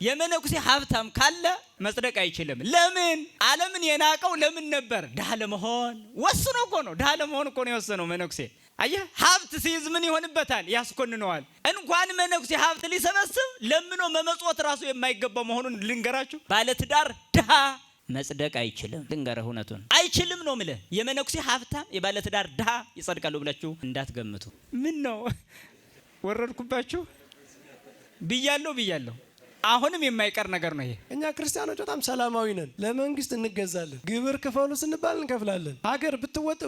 የመነኩሴ ሀብታም ካለ መጽደቅ አይችልም። ለምን? ዓለምን የናቀው ለምን ነበር? ድሃ ለመሆን ወስኖ እኮ ነው። ድሃ ለመሆን እኮ ነው የወሰነው መነኩሴ። አየህ፣ ሀብት ሲይዝ ምን ይሆንበታል? ያስኮንነዋል። እንኳን መነኩሴ ሀብት ሊሰበስብ ለምኖ መመጽወት ራሱ የማይገባው መሆኑን ልንገራችሁ። ባለትዳር ድሃ መጽደቅ አይችልም። ልንገርህ እውነቱን አይችልም ነው የምልህ። የመነኩሴ ሀብታም የባለትዳር ድሃ ይጸድቃሉ ብላችሁ እንዳትገምቱ። ምን ነው ወረድኩባችሁ? ብያለሁ። አሁንም የማይቀር ነገር ነው ይሄ። እኛ ክርስቲያኖች በጣም ሰላማዊ ነን። ለመንግስት እንገዛለን። ግብር ክፈሉ ስንባል እንከፍላለን። ሀገር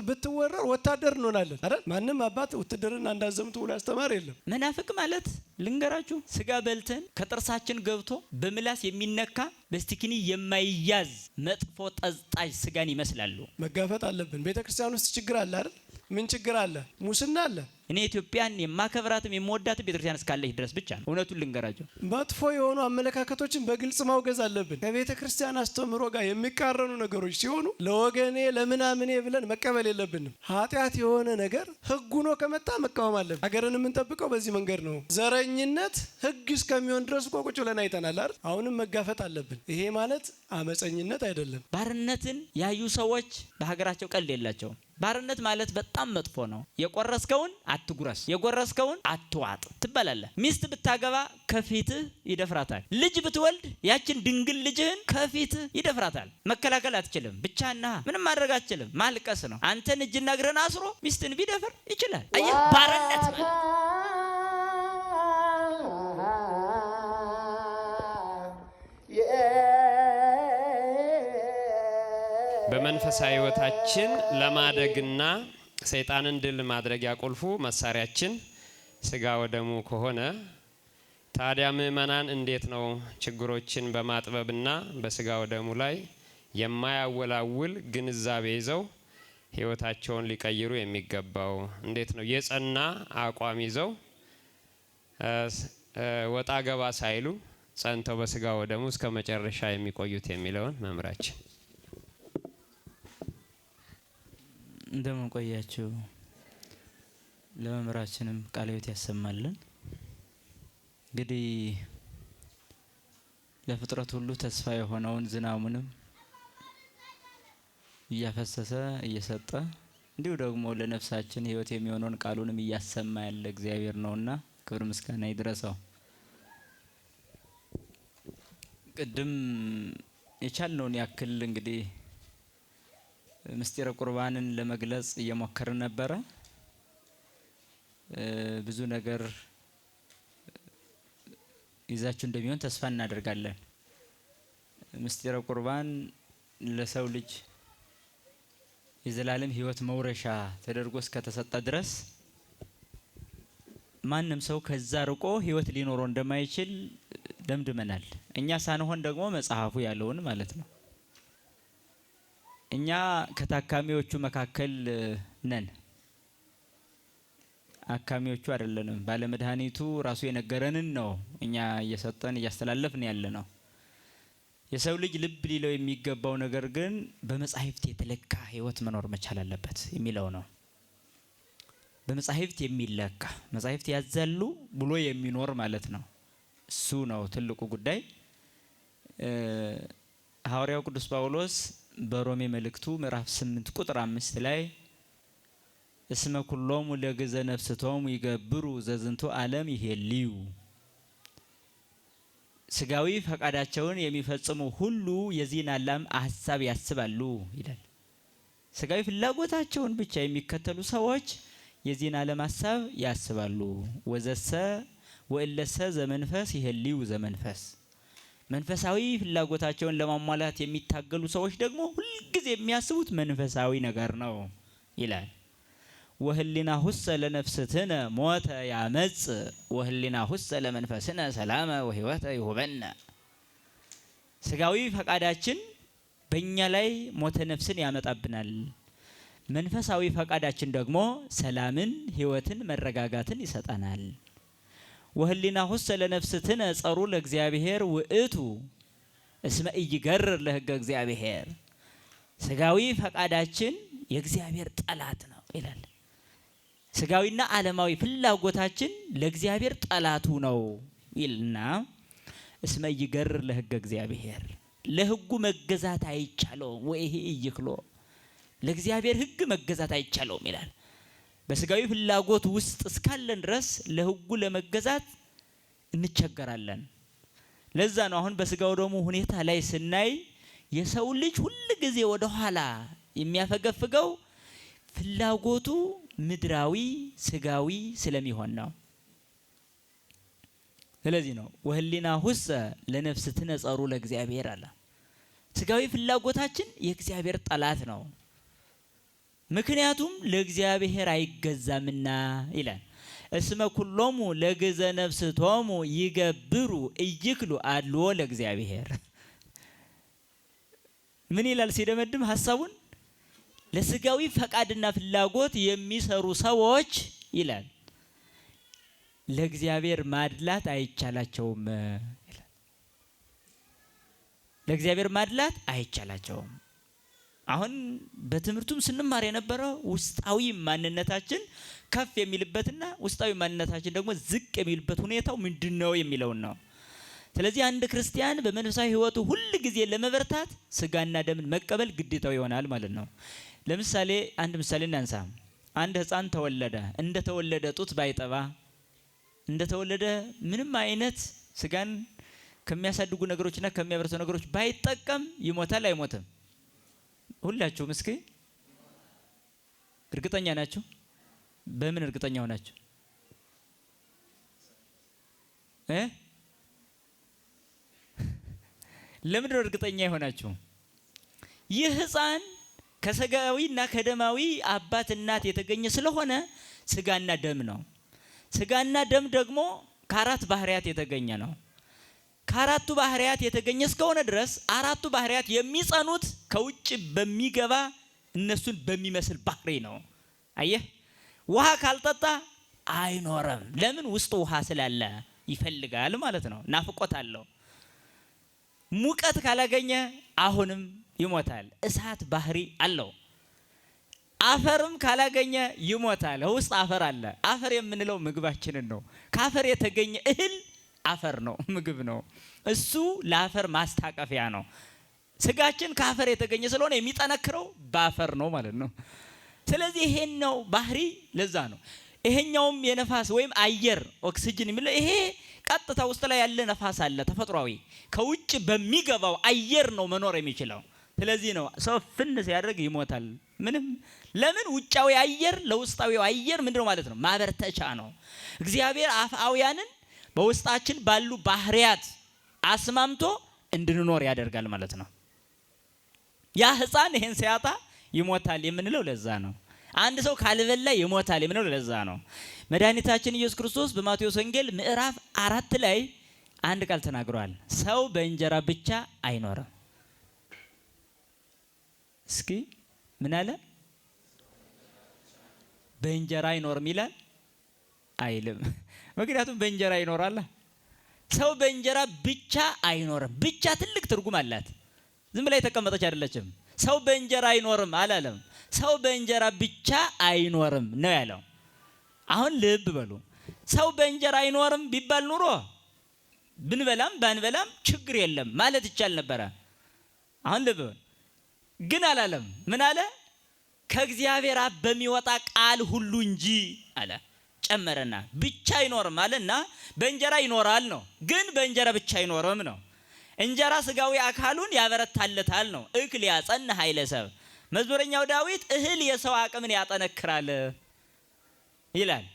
ብትወረር ወታደር እንሆናለን አይደል? ማንም አባት ውትድርና እንዳዘምቱ ብሎ ያስተማር የለም። መናፍቅ ማለት ልንገራችሁ፣ ስጋ በልተን ከጥርሳችን ገብቶ በምላስ የሚነካ በስቲኪኒ የማይያዝ መጥፎ ጠዝጣዥ ስጋን ይመስላሉ። መጋፈጥ አለብን። ቤተክርስቲያን ውስጥ ችግር አለ አይደል? ምን ችግር አለ? ሙስና አለ። እኔ ኢትዮጵያን የማከብራትም የምወዳትም ቤተክርስቲያን እስካለች ድረስ ብቻ ነው። እውነቱን ልንገራቸው፣ መጥፎ የሆኑ አመለካከቶችን በግልጽ ማውገዝ አለብን። ከቤተክርስቲያን አስተምሮ ጋር የሚቃረኑ ነገሮች ሲሆኑ ለወገኔ ለምናምኔ ብለን መቀበል የለብንም። ኃጢአት የሆነ ነገር ህግ ሆኖ ከመጣ መቃወም አለብን። ሀገርን የምንጠብቀው በዚህ መንገድ ነው። ዘረኝነት ህግ እስከሚሆን ድረስ እኮ ቁጭ ብለን አይተናል አይደል? አሁንም መጋፈጥ አለብን። ይሄ ማለት አመፀኝነት አይደለም። ባርነትን ያዩ ሰዎች በሀገራቸው ቀልድ የላቸውም። ባርነት ማለት በጣም መጥፎ ነው። የቆረስከውን አትጉረስ፣ የጎረስከውን አትዋጥ ትባላለህ። ሚስት ብታገባ ከፊትህ ይደፍራታል። ልጅ ብትወልድ ያችን ድንግል ልጅህን ከፊትህ ይደፍራታል። መከላከል አትችልም። ብቻና ምንም ማድረግ አትችልም። ማልቀስ ነው። አንተን እጅና እግርን አስሮ ሚስትን ቢደፍር ይችላል። አየህ፣ ባርነት ማለት በመንፈሳዊ ህይወታችን ለማደግና ሰይጣንን ድል ማድረጊያ ቁልፉ መሳሪያችን ስጋ ወደሙ ከሆነ ታዲያ ምእመናን እንዴት ነው ችግሮችን በማጥበብና በስጋ ወደሙ ላይ የማያወላውል ግንዛቤ ይዘው ህይወታቸውን ሊቀይሩ የሚገባው? እንዴት ነው የጸና አቋም ይዘው ወጣ ገባ ሳይሉ ጸንተው በስጋ ወደሙ እስከ መጨረሻ የሚቆዩት የሚለውን መምራችን እንደምን ቆያችሁ? ለመምራችንም ቃለ ሕይወት ያሰማልን። እንግዲህ ለፍጥረት ሁሉ ተስፋ የሆነውን ዝናሙንም እያፈሰሰ እየሰጠ እንዲሁ ደግሞ ለነፍሳችን ሕይወት የሚሆነውን ቃሉንም እያሰማ ያለ እግዚአብሔር ነውና ክብር ምስጋና ይድረሰው። ቅድም የቻልነውን ያክል እንግዲህ ምስጢረ ቁርባንን ለመግለጽ እየሞከርን ነበረ። ብዙ ነገር ይዛችሁ እንደሚሆን ተስፋ እናደርጋለን። ምስጢረ ቁርባን ለሰው ልጅ የዘላለም ሕይወት መውረሻ ተደርጎ እስከተሰጠ ድረስ ማንም ሰው ከዛ ርቆ ሕይወት ሊኖረው እንደማይችል ደምድመናል። እኛ ሳንሆን ደግሞ መጽሐፉ ያለውን ማለት ነው። እኛ ከታካሚዎቹ መካከል ነን፣ አካሚዎቹ አይደለንም። ባለመድኃኒቱ ራሱ የነገረንን ነው እኛ እየሰጠን እያስተላለፍን ያለ ነው። የሰው ልጅ ልብ ሊለው የሚገባው ነገር ግን በመጻሕፍት የተለካ ሕይወት መኖር መቻል አለበት የሚለው ነው። በመጻሕፍት የሚለካ መጻሕፍት ያዛሉ ብሎ የሚኖር ማለት ነው። እሱ ነው ትልቁ ጉዳይ። ሐዋርያው ቅዱስ ጳውሎስ በሮሜ መልእክቱ ምዕራፍ 8 ቁጥር 5 ላይ እስመ ኩሎሙ ለግዘ ነፍስቶሙ ይገብሩ ዘዝንቱ ዓለም ይሄልዩ፣ ስጋዊ ፈቃዳቸውን የሚፈጽሙ ሁሉ የዚህን ዓለም ሐሳብ ያስባሉ ይላል። ስጋዊ ፍላጎታቸውን ብቻ የሚከተሉ ሰዎች የዚህን ዓለም ሐሳብ ያስባሉ። ወዘሰ ወእለሰ ዘመንፈስ ይሄልዩ ዘመንፈስ፣ መንፈሳዊ ፍላጎታቸውን ለማሟላት የሚታገሉ ሰዎች ደግሞ ሁልጊዜ የሚያስቡት መንፈሳዊ ነገር ነው ይላል። ወህሊና ሁሰ ለነፍስትነ ሞተ ያመጽ ወህሊና ሁሰ ለመንፈስነ ሰላመ ወሕይወተ ይሁበነ። ስጋዊ ፈቃዳችን በእኛ ላይ ሞተ ነፍስን ያመጣብናል። መንፈሳዊ ፈቃዳችን ደግሞ ሰላምን፣ ሕይወትን፣ መረጋጋትን ይሰጠናል። ወህሊና ሁሰ ለነፍስትነ ጸሩ ለእግዚአብሔር ውእቱ እስመ ኢይገርር ለሕገ እግዚአብሔር። ስጋዊ ፈቃዳችን የእግዚአብሔር ጠላት ነው ይላል። ስጋዊና ዓለማዊ ፍላጎታችን ለእግዚአብሔር ጠላቱ ነው ይልና እስመ ይገርር ለሕገ እግዚአብሔር ለሕጉ መገዛት አይቻለውም። ወይሄ ይክሎ ለእግዚአብሔር ሕግ መገዛት አይቻለውም ይላል። በስጋዊ ፍላጎት ውስጥ እስካለን ድረስ ለሕጉ ለመገዛት እንቸገራለን። ለዛ ነው አሁን በስጋው ደግሞ ሁኔታ ላይ ስናይ የሰው ልጅ ሁሉ ጊዜ ወደ ኋላ የሚያፈገፍገው ፍላጎቱ ምድራዊ ስጋዊ ስለሚሆን ነው። ስለዚህ ነው ወህሊናሁሰ ለነፍስ ትነጸሩ ለእግዚአብሔር አለ። ስጋዊ ፍላጎታችን የእግዚአብሔር ጠላት ነው። ምክንያቱም ለእግዚአብሔር አይገዛምና ይላል። እስመ ኩሎሙ ለግዘ ነፍስቶሙ ይገብሩ እይክሉ አድልዎ ለእግዚአብሔር። ምን ይላል ሲደመድም ሀሳቡን? ለስጋዊ ፈቃድና ፍላጎት የሚሰሩ ሰዎች ይላል ለእግዚአብሔር ማድላት አይቻላቸውም ይላል። ለእግዚአብሔር ማድላት አይቻላቸውም። አሁን በትምህርቱም ስንማር የነበረው ውስጣዊ ማንነታችን ከፍ የሚልበትና ውስጣዊ ማንነታችን ደግሞ ዝቅ የሚልበት ሁኔታው ምንድነው የሚለውን ነው። ስለዚህ አንድ ክርስቲያን በመንፈሳዊ ሕይወቱ ሁል ጊዜ ለመበርታት ስጋና ደምን መቀበል ግዴታው ይሆናል ማለት ነው። ለምሳሌ አንድ ምሳሌ እናንሳ። አንድ ሕፃን ተወለደ። እንደተወለደ ጡት ባይጠባ፣ እንደተወለደ ምንም አይነት ስጋን ከሚያሳድጉ ነገሮችና ከሚያበረቱ ነገሮች ባይጠቀም ይሞታል አይሞትም? ሁላችሁም እስኪ እርግጠኛ ናችሁ? በምን እርግጠኛ ሆናችሁ? ለምን ነው እርግጠኛ የሆናችሁ? ይህ ሕፃን ከስጋዊና ከደማዊ አባት እናት የተገኘ ስለሆነ ስጋና ደም ነው። ስጋና ደም ደግሞ ከአራት ባህሪያት የተገኘ ነው። ከአራቱ ባህሪያት የተገኘ እስከሆነ ድረስ አራቱ ባህሪያት የሚጸኑት ከውጭ በሚገባ እነሱን በሚመስል ባህሪ ነው። አየህ፣ ውሃ ካልጠጣ አይኖርም። ለምን? ውስጡ ውሃ ስላለ ይፈልጋል ማለት ነው። ናፍቆት አለው። ሙቀት ካላገኘ አሁንም ይሞታል። እሳት ባህሪ አለው። አፈርም ካላገኘ ይሞታል። ውስጥ አፈር አለ። አፈር የምንለው ምግባችንን ነው። ከአፈር የተገኘ እህል አፈር ነው፣ ምግብ ነው። እሱ ለአፈር ማስታቀፊያ ነው። ስጋችን ከአፈር የተገኘ ስለሆነ የሚጠነክረው በአፈር ነው ማለት ነው። ስለዚህ ይሄን ነው ባህሪ። ለዛ ነው ይሄኛውም የነፋስ ወይም አየር ኦክሲጅን የሚለው ይሄ ቀጥታ ውስጥ ላይ ያለ ነፋስ አለ ተፈጥሯዊ። ከውጭ በሚገባው አየር ነው መኖር የሚችለው። ስለዚህ ነው ሰው ፍን ሲያደርግ ይሞታል። ምንም ለምን? ውጫዊ አየር ለውስጣዊው አየር ምንድነው ማለት ነው? ማበርተቻ ነው። እግዚአብሔር አፍአውያንን በውስጣችን ባሉ ባህሪያት አስማምቶ እንድንኖር ያደርጋል ማለት ነው። ያ ሕፃን ይሄን ሲያጣ ይሞታል የምንለው ለዛ ነው። አንድ ሰው ካልበላ ይሞታል የምንለው ለዛ ነው። መድኃኒታችን ኢየሱስ ክርስቶስ በማቴዎስ ወንጌል ምዕራፍ 4 ላይ አንድ ቃል ተናግሯል። ሰው በእንጀራ ብቻ አይኖርም። እስኪ ምን አለ? በእንጀራ አይኖርም ይላል አይልም? ምክንያቱም በእንጀራ ይኖራል። ሰው በእንጀራ ብቻ አይኖርም። ብቻ ትልቅ ትርጉም አላት። ዝም ብላ የተቀመጠች አይደለችም። ሰው በእንጀራ አይኖርም አላለም። ሰው በእንጀራ ብቻ አይኖርም ነው ያለው። አሁን ልብ በሉ። ሰው በእንጀራ አይኖርም ቢባል ኑሮ ብንበላም ባንበላም ችግር የለም ማለት ይቻል ነበረ። አሁን ልብ በሉ ግን አላለም። ምን አለ? ከእግዚአብሔር አብ በሚወጣ ቃል ሁሉ እንጂ አለ። ጨመረና ብቻ አይኖርም አለና በእንጀራ ይኖራል ነው። ግን በእንጀራ ብቻ አይኖርም ነው። እንጀራ ስጋዊ አካሉን ያበረታለታል ነው። እክል ያጸን ኃይለ ሰብ። መዝሙረኛው ዳዊት እህል የሰው አቅምን ያጠነክራል ይላል።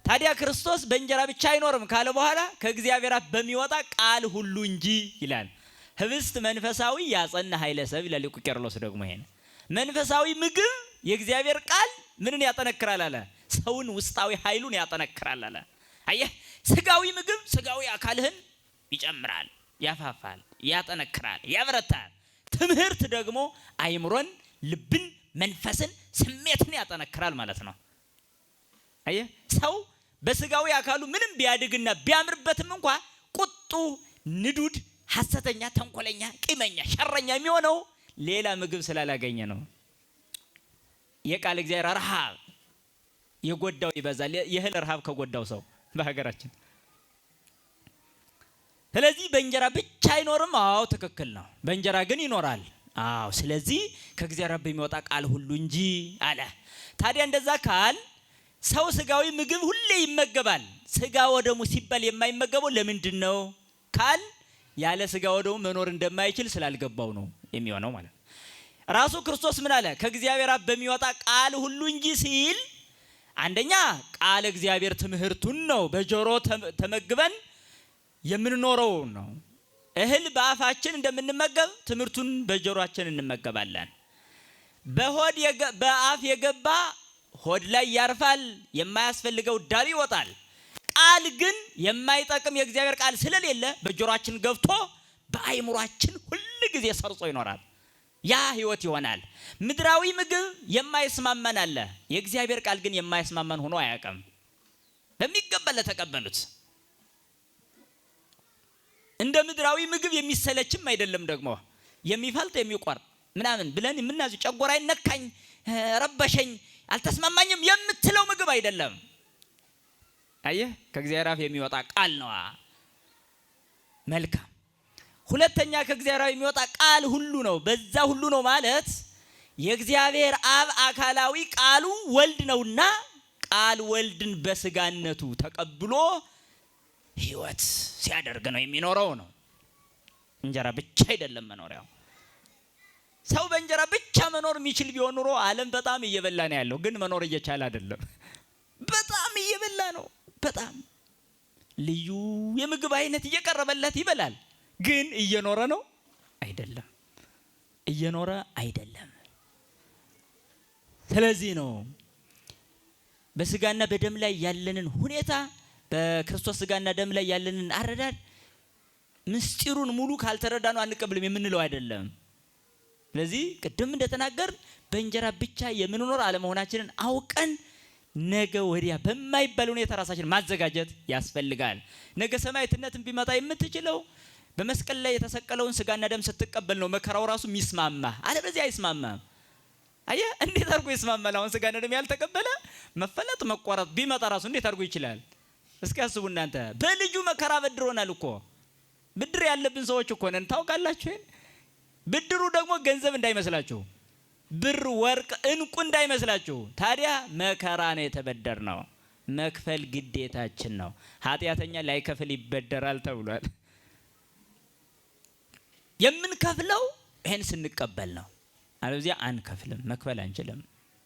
ታዲያ ክርስቶስ በእንጀራ ብቻ አይኖርም ካለ በኋላ ከእግዚአብሔር አብ በሚወጣ ቃል ሁሉ እንጂ ይላል። ህብስት መንፈሳዊ ያጸን ኃይለ ሰብ ይላል ሊቁ ቄርሎስ። ደግሞ ይሄን መንፈሳዊ ምግብ የእግዚአብሔር ቃል ምንን ያጠነክራል አለ? ሰውን ውስጣዊ ኃይሉን ያጠነክራል አለ። አየህ፣ ስጋዊ ምግብ ስጋዊ አካልህን ይጨምራል፣ ያፋፋል፣ ያጠነክራል፣ ያበረታል። ትምህርት ደግሞ አይምሮን፣ ልብን፣ መንፈስን፣ ስሜትን ያጠነክራል ማለት ነው። አየህ፣ ሰው በስጋዊ አካሉ ምንም ቢያድግና ቢያምርበትም እንኳ ቁጡ፣ ንዱድ፣ ሐሰተኛ፣ ተንኮለኛ፣ ቂመኛ፣ ሸረኛ የሚሆነው ሌላ ምግብ ስላላገኘ ነው። የቃል እግዚአብሔር ረሃብ የጎዳው ይበዛል። የእህል ረሃብ ከጎዳው ሰው በሀገራችን ስለዚህ በእንጀራ ብቻ አይኖርም። አዎ ትክክል ነው። በእንጀራ ግን ይኖራል። አዎ ስለዚህ ከእግዚአብሔር በሚወጣ ቃል ሁሉ እንጂ አለ። ታዲያ እንደዛ ካል ሰው ስጋዊ ምግብ ሁሌ ይመገባል። ስጋ ወደሙ ሲባል የማይመገበው ለምንድን ነው ካል ያለ ስጋ ወደሙ መኖር እንደማይችል ስላልገባው ነው የሚሆነው ማለት ነው። ራሱ ክርስቶስ ምን አለ? ከእግዚአብሔር አብ በሚወጣ ቃል ሁሉ እንጂ ሲል አንደኛ ቃል እግዚአብሔር ትምህርቱን ነው በጆሮ ተመግበን የምንኖረው ነው። እህል በአፋችን እንደምንመገብ ትምህርቱን በጆሮአችን እንመገባለን። በአፍ የገባ ሆድ ላይ ያርፋል፣ የማያስፈልገው ዳር ይወጣል። ቃል ግን የማይጠቅም የእግዚአብሔር ቃል ስለሌለ በጆሮአችን ገብቶ በአይምሯችን ሁሉ ጊዜ ሰርጾ ይኖራል። ያ ህይወት ይሆናል። ምድራዊ ምግብ የማይስማማን አለ። የእግዚአብሔር ቃል ግን የማይስማማን ሆኖ አያውቅም። በሚገባ ለተቀበሉት እንደ ምድራዊ ምግብ የሚሰለችም አይደለም። ደግሞ የሚፈልጥ የሚቆርጥ ምናምን ብለን የምናዙ ጨጓራይ ነካኝ፣ ረበሸኝ፣ አልተስማማኝም የምትለው ምግብ አይደለም። አየህ ከእግዚአብሔር አፍ የሚወጣ ቃል ነው። መልካም። ሁለተኛ ከእግዚአብሔር አፍ የሚወጣ ቃል ሁሉ ነው። በዛ ሁሉ ነው ማለት የእግዚአብሔር አብ አካላዊ ቃሉ ወልድ ነውና ቃል ወልድን በስጋነቱ ተቀብሎ ህይወት ሲያደርግ ነው የሚኖረው ነው። እንጀራ ብቻ አይደለም መኖሪያው። ሰው በእንጀራ ብቻ መኖር የሚችል ቢሆን ኑሮ ዓለም በጣም እየበላ ነው ያለው። ግን መኖር እየቻለ አይደለም። በጣም እየበላ ነው። በጣም ልዩ የምግብ አይነት እየቀረበለት ይበላል። ግን እየኖረ ነው አይደለም። እየኖረ አይደለም። ስለዚህ ነው በስጋና በደም ላይ ያለንን ሁኔታ በክርስቶስ ስጋና ደም ላይ ያለንን አረዳድ ምስጢሩን ሙሉ ካልተረዳነው አንቀበልም የምንለው አይደለም። ስለዚህ ቅድም እንደተናገር በእንጀራ ብቻ የምንኖር አለመሆናችንን አውቀን ነገ ወዲያ በማይባል ሁኔታ ራሳችን ማዘጋጀት ያስፈልጋል። ነገ ሰማዕትነትን ቢመጣ የምትችለው በመስቀል ላይ የተሰቀለውን ስጋና ደም ስትቀበል ነው። መከራው ራሱ የሚስማማ አለበለዚያ አይስማማም። አየ እንዴት አድርጎ ይስማማል? አሁን ስጋና ደም ያልተቀበለ መፈለጥ መቆረጥ ቢመጣ ራሱ እንዴት አድርጎ ይችላል? እስኪ አስቡ እናንተ። በልጁ መከራ በድሮናል እኮ። ብድር ያለብን ሰዎች እኮ ነን ታውቃላችሁ። ብድሩ ደግሞ ገንዘብ እንዳይመስላችሁ፣ ብር ወርቅ እንቁ እንዳይመስላችሁ። ታዲያ መከራ ነው የተበደርነው። መክፈል ግዴታችን ነው። ኃጢአተኛ ላይከፍል ይበደራል ተብሏል። የምንከፍለው ይሄን ስንቀበል ነው። አለዚያ አንከፍልም፣ መክፈል አንችልም፣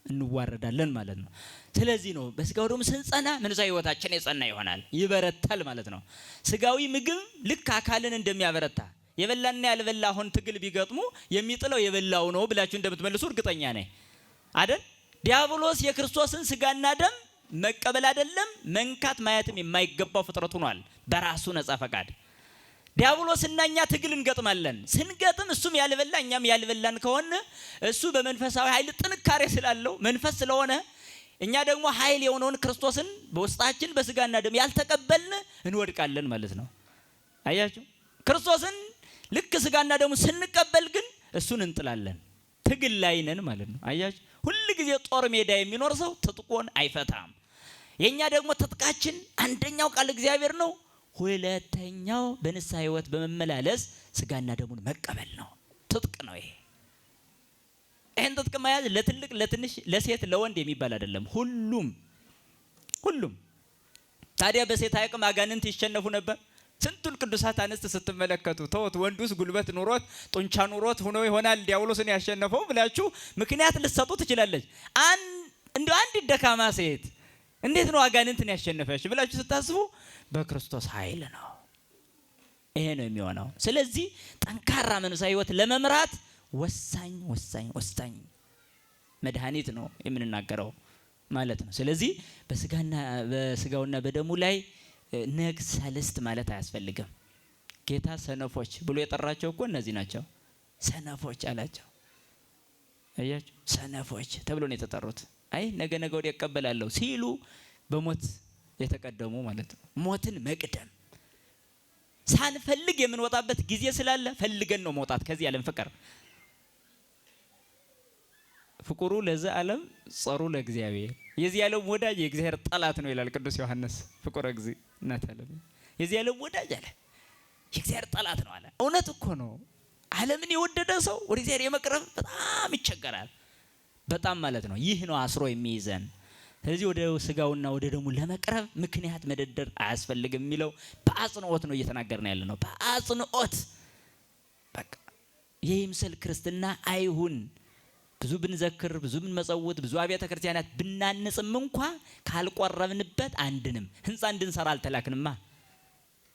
እንዋረዳለን ማለት ነው። ስለዚህ ነው በስጋው ደግሞ ስንጸና መንፈሳዊ ህይወታችን የጸና ይሆናል፣ ይበረታል ማለት ነው። ስጋዊ ምግብ ልክ አካልን እንደሚያበረታ የበላና ያልበላ አሁን ትግል ቢገጥሙ የሚጥለው የበላው ነው ብላችሁ እንደምትመልሱ እርግጠኛ ነኝ አይደል? ዲያብሎስ የክርስቶስን ስጋና ደም መቀበል አይደለም መንካት ማየትም የማይገባው ፍጥረት ሆኗል በራሱ ነጻ ፈቃድ። ዲያብሎስና እኛ ትግል እንገጥማለን። ስንገጥም እሱም ያልበላ እኛም ያልበላን ከሆነ እሱ በመንፈሳዊ ኃይል ጥንካሬ ስላለው መንፈስ ስለሆነ እኛ ደግሞ ኃይል የሆነውን ክርስቶስን በውስጣችን በስጋና ደም ያልተቀበልን እንወድቃለን ማለት ነው። አያችሁ? ክርስቶስን ልክ ስጋና ደሙ ስንቀበል ግን እሱን እንጥላለን። ትግል ላይ ነን ማለት ነው። አያችሁ? ሁሉ ጊዜ ጦር ሜዳ የሚኖር ሰው ትጥቁን አይፈታም። የኛ ደግሞ ትጥቃችን አንደኛው ቃል እግዚአብሔር ነው። ሁለተኛው በንስሐ ህይወት በመመላለስ ስጋና ደሙን መቀበል ነው። ትጥቅ ነው ይሄ። ይሄን ትጥቅ መያዝ ለትልቅ ለትንሽ ለሴት ለወንድ የሚባል አይደለም። ሁሉም ታዲያ በሴት አቅም አጋንንት ይሸነፉ ነበር። ስንቱን ቅዱሳት አንስት ስትመለከቱ ተውት ወንዱስ ጉልበት ኑሮት ጡንቻ ኑሮት ሆኖ ይሆናል ዲያብሎስን ያሸነፈው ብላችሁ ምክንያት ልትሰጡ ትችላለች። አንድ ደካማ ሴት እንዴት ነው አጋንንትን ያሸነፈች ብላችሁ ስታስቡ በክርስቶስ ኃይል ነው። ይሄ ነው የሚሆነው። ስለዚህ ጠንካራ መንፈሳዊ ህይወት ለመምራት ወሳኝ መድኃኒት ነው የምንናገረው ማለት ነው። ስለዚህ በስጋውና በደሙ ላይ ነግ ሰልስት ማለት አያስፈልግም። ጌታ ሰነፎች ብሎ የጠራቸው እኮ እነዚህ ናቸው። ሰነፎች አላቸው። አያችሁ? ሰነፎች ተብሎ ነው የተጠሩት። አይ ነገ ወዲያ ይቀበላለሁ ሲሉ በሞት የተቀደሙ ማለት ነው። ሞትን መቅደም ሳንፈልግ የምንወጣበት ጊዜ ስላለ ፈልገን ነው መውጣት ከዚህ ዓለም ፍቅር። ፍቅሩ ለዚህ ዓለም ጸሩ ለእግዚአብሔር። የዚህ ዓለም ወዳጅ የእግዚአብሔር ጠላት ነው ይላል ቅዱስ ዮሐንስ። ፍቅረ እግዚእ እናት ዓለም የዚህ ዓለም ወዳጅ አለ። የእግዚአብሔር ጠላት ነው አለ። እውነት እኮ ነው። ዓለምን የወደደ ሰው ወደ እግዚአብሔር የመቅረብ በጣም ይቸገራል። በጣም ማለት ነው። ይህ ነው አስሮ የሚይዘን። ስለዚህ ወደ ስጋውና ወደ ደሙ ለመቅረብ ምክንያት መደርደር አያስፈልግም የሚለው በአጽንኦት ነው እየተናገርን ያለ ነው። በአጽንኦት በቃ የይምሰል ክርስትና አይሁን። ብዙ ብንዘክር፣ ብዙ ብንመጸውት፣ ብዙ አብያተ ክርስቲያናት ብናንጽም እንኳ ካልቆረብንበት አንድንም ህንፃ እንድንሰራ አልተላክንማ።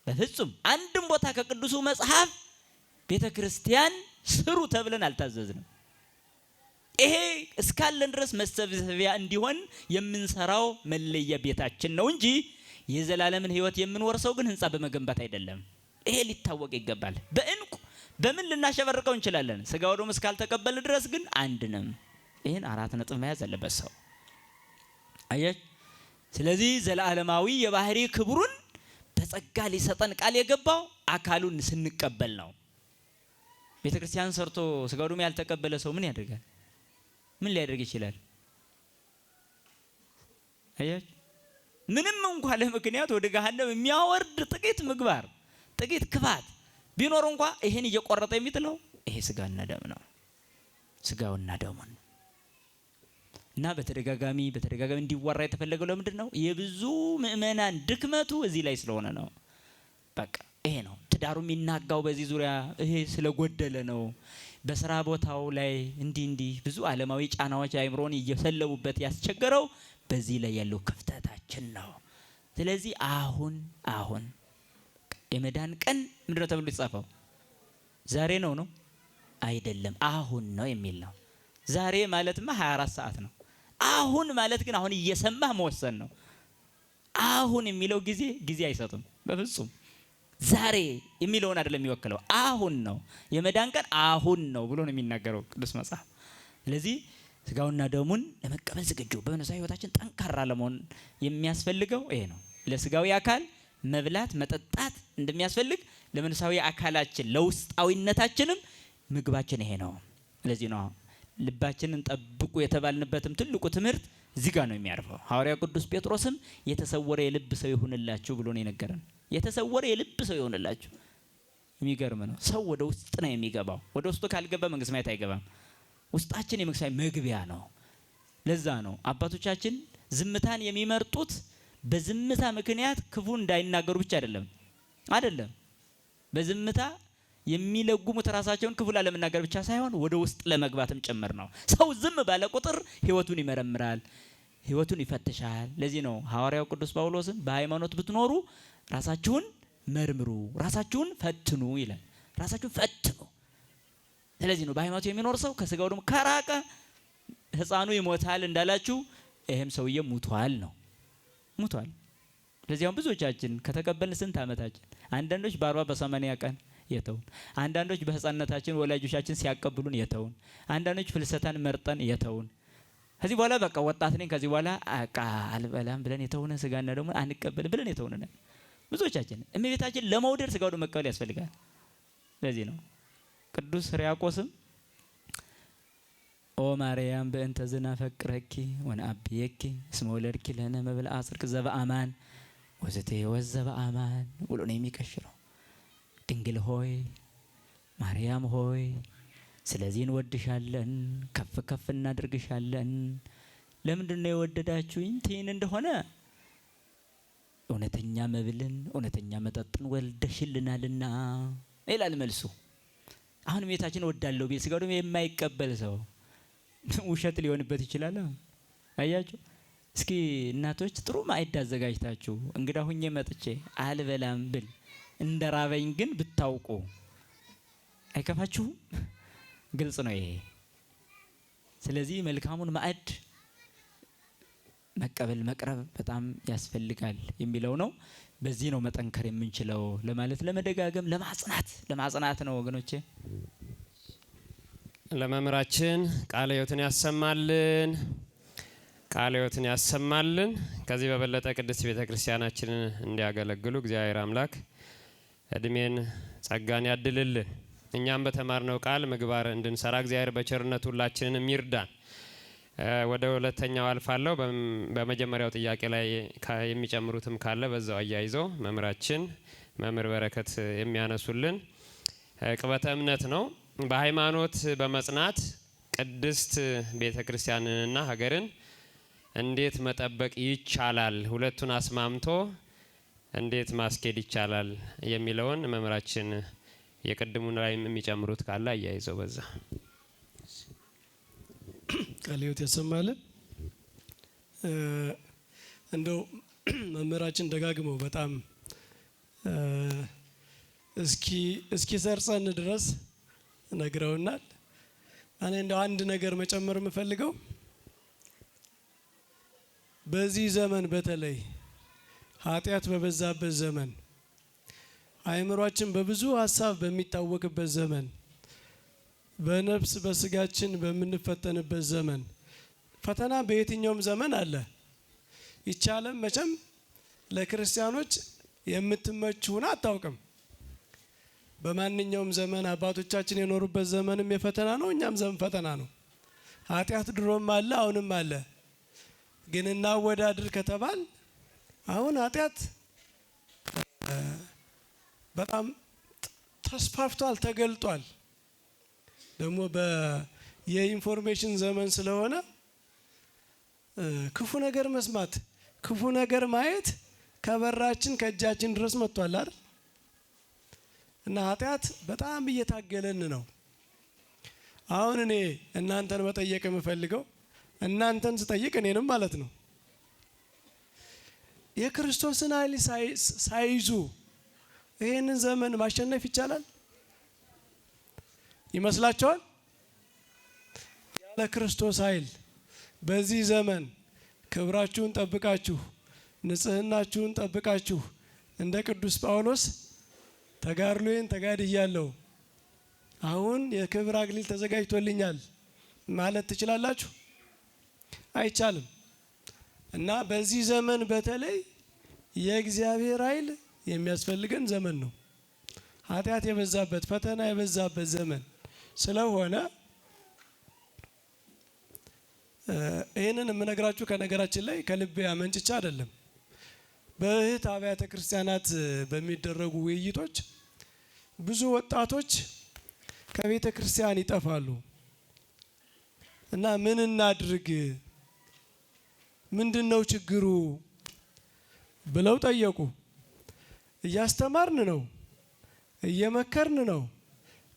በፍጹም አንድም ቦታ ከቅዱሱ መጽሐፍ ቤተ ክርስቲያን ስሩ ተብለን አልታዘዝንም። ይሄ እስካለን ድረስ መሰብሰቢያ እንዲሆን የምንሰራው መለያ ቤታችን ነው እንጂ የዘላለምን ህይወት የምንወርሰው ግን ህንፃ በመገንባት አይደለም። ይሄ ሊታወቅ ይገባል። በእንቁ በምን ልናሸበርቀው እንችላለን? ስጋው ደሙ እስካልተቀበልን ድረስ ግን አንድንም። ይሄን 4 ነጥብ መያዝ አለበት ሰው። አየህ። ስለዚህ ዘላለማዊ የባህሪ ክብሩን በጸጋ ሊሰጠን ቃል የገባው አካሉን ስንቀበል ነው። ቤተክርስቲያን ሰርቶ ስጋው ደሙ ያልተቀበለ ሰው ምን ያደርጋል? ምን ሊያደርግ ይችላል? አያችሁ፣ ምንም እንኳን ለምክንያት ወደ ገሃነም የሚያወርድ ጥቂት ምግባር፣ ጥቂት ክፋት ቢኖር እንኳን ይሄን እየቆረጠ የሚጥለው ይሄ ስጋና ደም ነው። ስጋውና ደሙን እና በተደጋጋሚ እንዲወራ የተፈለገው ለምንድን ነው? የብዙ ምእመናን ድክመቱ እዚህ ላይ ስለሆነ ነው። በቃ ይሄ ነው። ትዳሩ የሚናጋው በዚህ ዙሪያ ይሄ ስለጎደለ ነው። በስራ ቦታው ላይ እንዲህ ብዙ ዓለማዊ ጫናዎች አይምሮን እየሰለቡበት ያስቸገረው በዚህ ላይ ያለው ክፍተታችን ነው። ስለዚህ አሁን የመዳን ቀን ምንድነው ተብሎ የተጻፈው? ዛሬ ነው አይደለም፣ አሁን ነው የሚል ነው። ዛሬ ማለትማ 24 ሰዓት ነው። አሁን ማለት ግን አሁን እየሰማህ መወሰን ነው። አሁን የሚለው ጊዜ አይሰጥም በፍጹም። ዛሬ የሚለውን አይደለም የሚወክለው፣ አሁን ነው። የመዳን ቀን አሁን ነው ብሎ ነው የሚናገረው ቅዱስ መጽሐፍ። ስለዚህ ስጋውና ደሙን ለመቀበል ዝግጁ በመንፈሳዊ ሕይወታችን ጠንካራ ለመሆን የሚያስፈልገው ይሄ ነው። ለስጋዊ አካል መብላት መጠጣት እንደሚያስፈልግ ለመንፈሳዊ አካላችን ለውስጣዊነታችንም ምግባችን ይሄ ነው። ስለዚህ ነው ልባችንን ጠብቁ የተባልንበትም ትልቁ ትምህርት እዚህ ጋር ነው የሚያርፈው። ሐዋርያው ቅዱስ ጴጥሮስም የተሰወረ የልብ ሰው ይሁንላችሁ ብሎ ነው የነገረን። የተሰወረ የልብ ሰው ይሁንላችሁ። የሚገርም ነው። ሰው ወደ ውስጥ ነው የሚገባው። ወደ ውስጡ ካልገባ መንግስተ ሰማያት አይገባም። ውስጣችን የመንግስተ ሰማያት መግቢያ ነው። ለዛ ነው አባቶቻችን ዝምታን የሚመርጡት። በዝምታ ምክንያት ክፉ እንዳይናገሩ ብቻ አይደለም። በዝምታ የሚለጉሙት ራሳቸውን ክፉ ላለመናገር ብቻ ሳይሆን ወደ ውስጥ ለመግባትም ጭምር ነው። ሰው ዝም ባለ ቁጥር ህይወቱን ይመረምራል፣ ህይወቱን ይፈትሻል። ለዚህ ነው ሐዋርያው ቅዱስ ጳውሎስም በሃይማኖት ብትኖሩ ራሳችሁን መርምሩ፣ ራሳችሁን ፈትኑ ይላል። ራሳችሁን ፈትኑ። ስለዚህ ነው በሃይማኖት የሚኖር ሰው ከስጋው ደግሞ ከራቀ ህፃኑ ይሞታል እንዳላችሁ ይሄም ሰውዬ ሙቷል። ስለዚያም ብዙዎቻችን ከተቀበልን ስንት ዓመታችን፣ አንዳንዶች በ40 በ80 ቀን የተውን፣ አንዳንዶች በህፃንነታችን ወላጆቻችን ሲያቀብሉን የተውን፣ አንዳንዶች ፍልሰታን መርጠን የተውን፣ ከዚህ በኋላ በቃ ወጣት ነኝ ከዚህ በኋላ አልበላም ብለን የተውን፣ ስጋና ደግሞ አንቀበልም ብለን የተውን ብዙዎቻችን። እመቤታችን ለመውደድ ስጋው ደግሞ መቀበል ያስፈልጋል። ለዚህ ነው ቅዱስ ሕርያቆስም ኦ ማርያም በእንተ ዝናፈቅረኪ ወነአብየኪ እስመ ወለድኪ ለነ መብልዐ ጽድቅ ዘበአማን ወዘተሕይወት ዘበአማን ብሎ ነው የሚቀሽረው። ድንግል ሆይ ማርያም ሆይ ስለዚህ እንወድሻለን፣ ከፍ ከፍ እናደርግሻለን። ለምንድን ነው የወደዳችሁኝ ትይን እንደሆነ እውነተኛ መብልን እውነተኛ መጠጥን ወልደሽልናልና ይላል መልሱ። አሁን እመቤታችን እወዳለሁ ቢል ስጋው ደግሞ የማይቀበል ሰው ውሸት ሊሆንበት ይችላል። አያችሁ፣ እስኪ እናቶች ጥሩ ማዕድ አዘጋጅታችሁ እንግዳ ሁኜ መጥቼ አልበላም ብል እንደራበኝ ግን ብታውቁ አይከፋችሁም? ግልጽ ነው ይሄ። ስለዚህ መልካሙን ማዕድ መቀበል መቅረብ በጣም ያስፈልጋል የሚለው ነው። በዚህ ነው መጠንከር የምንችለው ለማለት ለመደጋገም ለማጽናት ነው ወገኖቼ። ለመምህራችን ቃለ ሕይወትን ያሰማልን። ከዚህ በበለጠ ቅድስት ቤተ ክርስቲያናችንን እንዲያገለግሉ እግዚአብሔር አምላክ እድሜን ጸጋን ያድልልን። እኛም በተማርነው ቃል ምግባር እንድንሰራ እግዚአብሔር በቸርነቱ ሁላችንንም ይርዳን። ወደ ሁለተኛው አልፋለሁ። በመጀመሪያው ጥያቄ ላይ የሚጨምሩትም ካለ በዛው አያይዘው መምህራችን መምህር በረከት የሚያነሱልን ቅበተ እምነት ነው። በሃይማኖት በመጽናት ቅድስት ቤተክርስቲያንንና ሀገርን እንዴት መጠበቅ ይቻላል፣ ሁለቱን አስማምቶ እንዴት ማስኬድ ይቻላል የሚለውን መምህራችን የቅድሙን ላይ የሚጨምሩት ካለ አያይዘው በዛ ቃልዮት ያሰማልን። እንደው መምህራችን ደጋግመው በጣም እስኪ ሰርጸን ድረስ ነግረውናል። እኔ እንደው አንድ ነገር መጨመር የምፈልገው በዚህ ዘመን በተለይ ኃጢአት በበዛበት ዘመን አእምሯችን በብዙ ሀሳብ በሚታወቅበት ዘመን በነፍስ በስጋችን በምንፈተንበት ዘመን ፈተና በየትኛውም ዘመን አለ። ይቻለም መቼም ለክርስቲያኖች የምትመች ሆና አታውቅም። በማንኛውም ዘመን አባቶቻችን የኖሩበት ዘመንም የፈተና ነው፣ እኛም ዘመን ፈተና ነው። ኃጢአት ድሮም አለ፣ አሁንም አለ። ግን እናወዳድር ከተባል አሁን ኃጢአት በጣም ተስፋፍቷል፣ ተገልጧል። ደግሞ የኢንፎርሜሽን ዘመን ስለሆነ ክፉ ነገር መስማት፣ ክፉ ነገር ማየት ከበራችን ከእጃችን ድረስ መጥቷል አይደል? እና ኃጢአት በጣም እየታገለን ነው። አሁን እኔ እናንተን መጠየቅ የምፈልገው እናንተን ስጠይቅ እኔንም ማለት ነው የክርስቶስን ኃይል ሳይዙ ይህንን ዘመን ማሸነፍ ይቻላል ይመስላችኋል? ያለ ክርስቶስ ኃይል በዚህ ዘመን ክብራችሁን ጠብቃችሁ ንጽህናችሁን ጠብቃችሁ እንደ ቅዱስ ጳውሎስ ተጋድሎዬን ተጋድያለሁ አሁን የክብር አክሊል ተዘጋጅቶልኛል ማለት ትችላላችሁ? አይቻልም። እና በዚህ ዘመን በተለይ የእግዚአብሔር ኃይል የሚያስፈልገን ዘመን ነው። ኃጢአት የበዛበት ፈተና የበዛበት ዘመን ስለሆነ ይህንን የምነግራችሁ ከነገራችን ላይ ከልቤ አመንጭቻ አይደለም። በእህት አብያተ ክርስቲያናት በሚደረጉ ውይይቶች ብዙ ወጣቶች ከቤተ ክርስቲያን ይጠፋሉ እና ምን እናድርግ፣ ምንድነው ችግሩ ብለው ጠየቁ። እያስተማርን ነው፣ እየመከርን ነው፣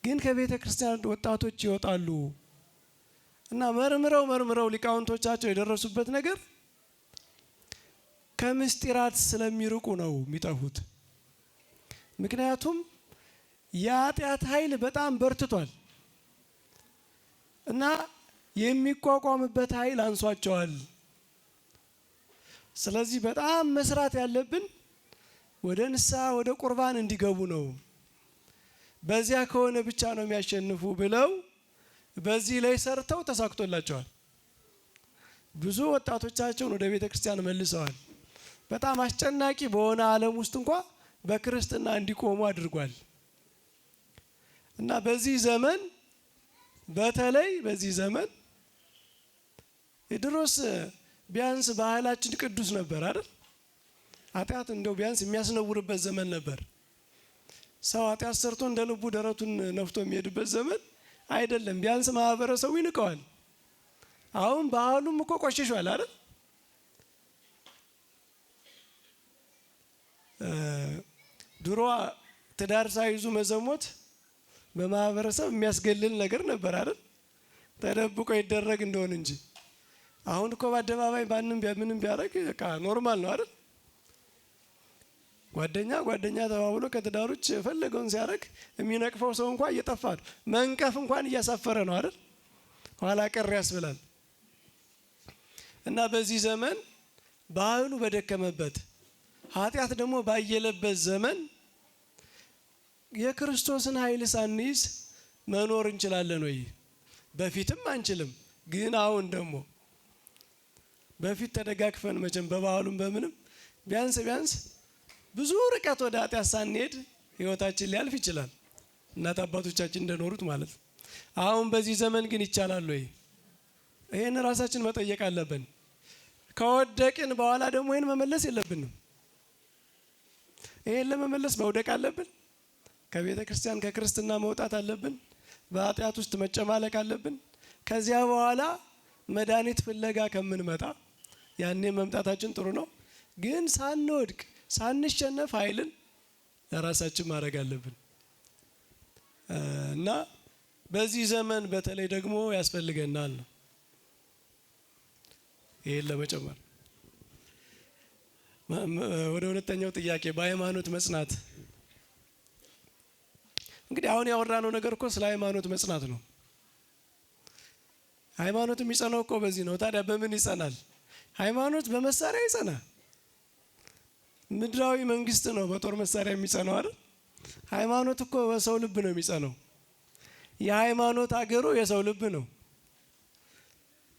ግን ከቤተ ክርስቲያን ወጣቶች ይወጣሉ እና መርምረው ሊቃውንቶቻቸው የደረሱበት ነገር ከምስጢራት ስለሚርቁ ነው የሚጠፉት። ምክንያቱም የኃጢአት ኃይል በጣም በርትቷል እና የሚቋቋምበት ኃይል አንሷቸዋል። ስለዚህ በጣም መስራት ያለብን ወደ ንስሐ ወደ ቁርባን እንዲገቡ ነው። በዚያ ከሆነ ብቻ ነው የሚያሸንፉ ብለው በዚህ ላይ ሰርተው ተሳክቶላቸዋል። ብዙ ወጣቶቻቸውን ወደ ቤተ ክርስቲያን መልሰዋል። በጣም አስጨናቂ በሆነ ዓለም ውስጥ እንኳ በክርስትና እንዲቆሙ አድርጓል። እና በዚህ ዘመን በተለይ በዚህ ዘመን ድሮስ ቢያንስ ባህላችን ቅዱስ ነበር አይደል? ኃጢአት እንደው ቢያንስ የሚያስነውርበት ዘመን ነበር። ሰው ኃጢአት ሰርቶ እንደ ልቡ ደረቱን ነፍቶ የሚሄድበት ዘመን አይደለም። ቢያንስ ማህበረሰቡ ይንቀዋል። አሁን ባህሉም እኮ ቆሽሿል አይደል? ድሮ ትዳር ሳይዙ መዘሞት በማህበረሰብ የሚያስገልል ነገር ነበር አይደል? ተደብቆ ይደረግ እንደሆነ እንጂ አሁን እኮ በአደባባይ ምንም ቢያደርግ በቃ ኖርማል ነው አይደል? ጓደኛ ተባብሎ ከትዳሮች የፈለገውን ሲያደርግ የሚነቅፈው ሰው እንኳን እየጠፋ ነው። መንቀፍ እንኳን እያሳፈረ ነው አይደል? ኋላ ቀር ያስብላል። እና በዚህ ዘመን ባህሉ በደከመበት ኃጢአት ደግሞ ባየለበት ዘመን የክርስቶስን ኃይል ሳንይዝ መኖር እንችላለን ወይ? በፊትም አንችልም። ግን አሁን ደግሞ በፊት ተደጋግፈን መቼም በባህሉም በምንም ቢያንስ ብዙ ርቀት ወደ ኃጢአት ሳንሄድ ህይወታችን ሊያልፍ ይችላል። እናት አባቶቻችን እንደኖሩት ማለት ነው። አሁን በዚህ ዘመን ግን ይቻላል ወይ? ይሄን ራሳችን መጠየቅ አለብን። ከወደቅን በኋላ ደግሞ ይሄን መመለስ የለብንም። ይሄን ለመመለስ መውደቅ አለብን። ከቤተ ክርስቲያን ከክርስትና መውጣት አለብን። በኃጢአት ውስጥ መጨማለቅ አለብን። ከዚያ በኋላ መድኃኒት ፍለጋ ከምንመጣ ያኔ መምጣታችን ጥሩ ነው። ግን ሳንወድቅ ሳንሸነፍ ኃይልን ለራሳችን ማድረግ አለብን እና በዚህ ዘመን በተለይ ደግሞ ያስፈልገናል ነው። ይሄን ለመጨመር ወደ ሁለተኛው ጥያቄ በሃይማኖት መጽናት። እንግዲህ አሁን ያወራነው ነገር እኮ ስለ ሃይማኖት መጽናት ነው። ሃይማኖት የሚጸናው እኮ በዚህ ነው። ታዲያ በምን ይጸናል? ሃይማኖት በመሳሪያ ይጸናል። ምድራዊ መንግስት ነው በጦር መሳሪያ የሚጸናው አይደል? ሃይማኖት እኮ በሰው ልብ ነው የሚጸናው። የሃይማኖት አገሩ የሰው ልብ ነው።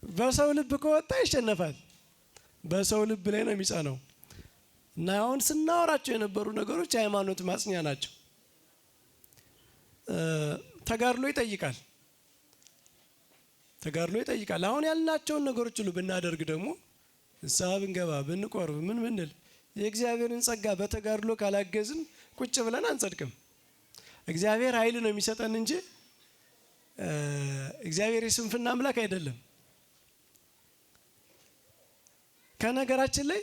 በሰው ልብ ከወጣ ይሸነፋል። በሰው ልብ ላይ ነው የሚጸናው። እና አሁን ስናወራቸው የነበሩ ነገሮች የሃይማኖት ማጽኛ ናቸው። ተጋድሎ ይጠይቃል። ተጋድሎ ይጠይቃል። አሁን ያልናቸውን ነገሮች ሁሉ ብናደርግ ደግሞ ንስሐ ብንገባ ብንቆርብ ምን ብንል የእግዚአብሔርን ጸጋ በተጋድሎ ካላገዝን ቁጭ ብለን አንጸድቅም። እግዚአብሔር ኃይል ነው የሚሰጠን እንጂ እግዚአብሔር የስንፍና አምላክ አይደለም። ከነገራችን ላይ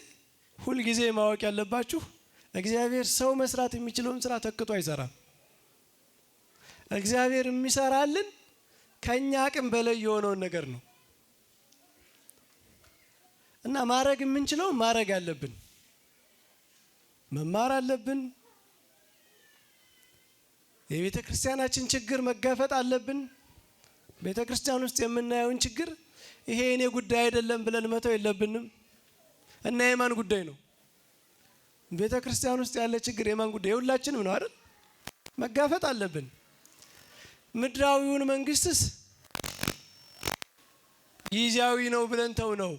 ሁልጊዜ ማወቅ ያለባችሁ እግዚአብሔር ሰው መስራት የሚችለውን ስራ ተክቶ አይሰራም። እግዚአብሔር የሚሰራልን ከኛ አቅም በላይ የሆነውን ነገር ነው እና ማድረግ የምንችለው ማድረግ አለብን። መማር አለብን። የቤተ ክርስቲያናችን ችግር መጋፈጥ አለብን። ቤተ ክርስቲያን ውስጥ የምናየውን ችግር ይሄ የኔ ጉዳይ አይደለም ብለን መተው የለብንም እና የማን ጉዳይ ነው? ቤተ ክርስቲያን ውስጥ ያለ ችግር የማን ጉዳይ? የሁላችንም ነው አይደል? መጋፈጥ አለብን። ምድራዊውን መንግስትስ ጊዜያዊ ነው ብለን ተው ነው።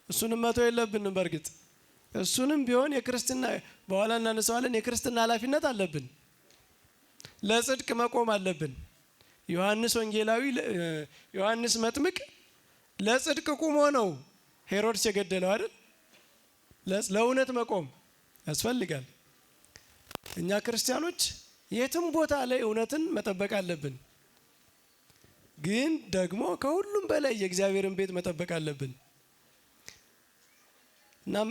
እሱንም መተው የለብንም። በእርግጥ እሱንም ቢሆን የክርስትና በኋላ እናነሳዋለን። የክርስትና ኃላፊነት አለብን። ለጽድቅ መቆም አለብን። ዮሐንስ መጥምቅ ለጽድቅ ቁሞ ነው ሄሮድስ የገደለው አይደል? ለእውነት መቆም ያስፈልጋል። እኛ ክርስቲያኖች የትም ቦታ ላይ እውነትን መጠበቅ አለብን። ግን ደግሞ ከሁሉም በላይ የእግዚአብሔርን ቤት መጠበቅ አለብን። እናም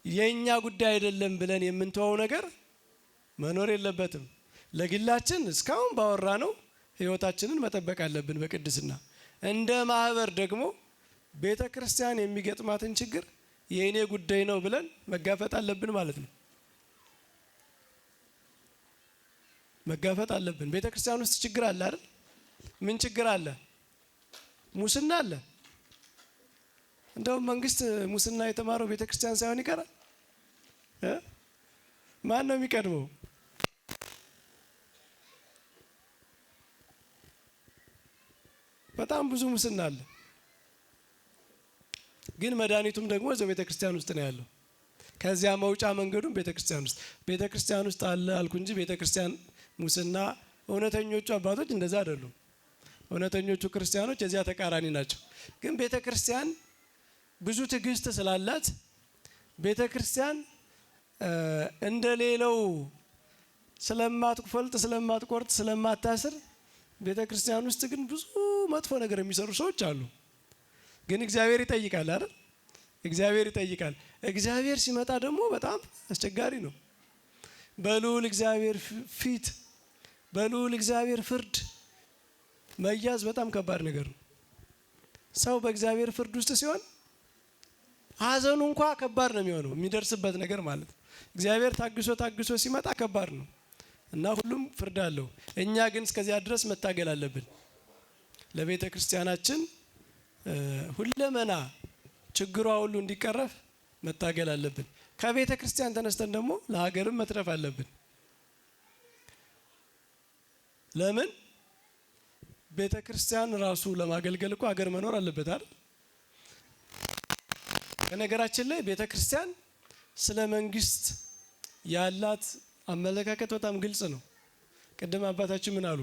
የኛ ጉዳይ አይደለም ብለን የምንተወው ነገር መኖር የለበትም። ለግላችን እስካሁን ባወራ ነው ህይወታችንን መጠበቅ አለብን በቅድስና። እንደ ማህበር ደግሞ ቤተ ክርስቲያን የሚገጥማትን ችግር የእኔ ጉዳይ ነው ብለን መጋፈጥ አለብን ማለት ነው። መጋፈጥ አለብን። ቤተ ክርስቲያን ውስጥ ችግር አለ አይደል? ምን ችግር አለ? ሙስና አለ። እንደውም መንግስት ሙስና የተማረው ቤተ ክርስቲያን ሳይሆን ይቀራል። ማን ነው የሚቀድመው? በጣም ብዙ ሙስና አለ። ግን መድኃኒቱም ደግሞ እዛው ቤተ ክርስቲያን ውስጥ ነው ያለው። ከዚያ መውጫ መንገዱም ቤተ ክርስቲያን ውስጥ አለ አልኩ እንጂ ቤተ ክርስቲያን ሙስና፣ እውነተኞቹ አባቶች እንደዛ አይደሉም። እውነተኞቹ ክርስቲያኖች የዚያ ተቃራኒ ናቸው። ግን ቤተ ክርስቲያን ብዙ ትዕግስት ስላላት ቤተ ክርስቲያን እንደሌለው ስለማትፈልጥ፣ ስለማትቆርጥ፣ ስለማታስር ቤተ ክርስቲያን ውስጥ ግን ብዙ መጥፎ ነገር የሚሰሩ ሰዎች አሉ። ግን እግዚአብሔር ይጠይቃል አይደል? እግዚአብሔር ይጠይቃል። እግዚአብሔር ሲመጣ ደግሞ በጣም አስቸጋሪ ነው። በልዑል እግዚአብሔር ፊት በልዑል እግዚአብሔር ፍርድ መያዝ በጣም ከባድ ነገር ነው። ሰው በእግዚአብሔር ፍርድ ውስጥ ሲሆን ሐዘኑ እንኳ ከባድ ነው የሚሆነው፣ የሚደርስበት ነገር ማለት ነው። እግዚአብሔር ታግሶ ሲመጣ ከባድ ነው እና ሁሉም ፍርድ አለው። እኛ ግን እስከዚያ ድረስ መታገል አለብን። ለቤተ ክርስቲያናችን ሁለመና ችግሯ ሁሉ እንዲቀረፍ መታገል አለብን። ከቤተ ክርስቲያን ተነስተን ደግሞ ለሀገርም መትረፍ አለብን። ለምን? ቤተ ክርስቲያን ራሱ ለማገልገል እኮ ሀገር መኖር አለበት አይደል? በነገራችን ላይ ቤተ ክርስቲያን ስለ መንግስት ያላት አመለካከት በጣም ግልጽ ነው። ቅድም አባታችን ምን አሉ?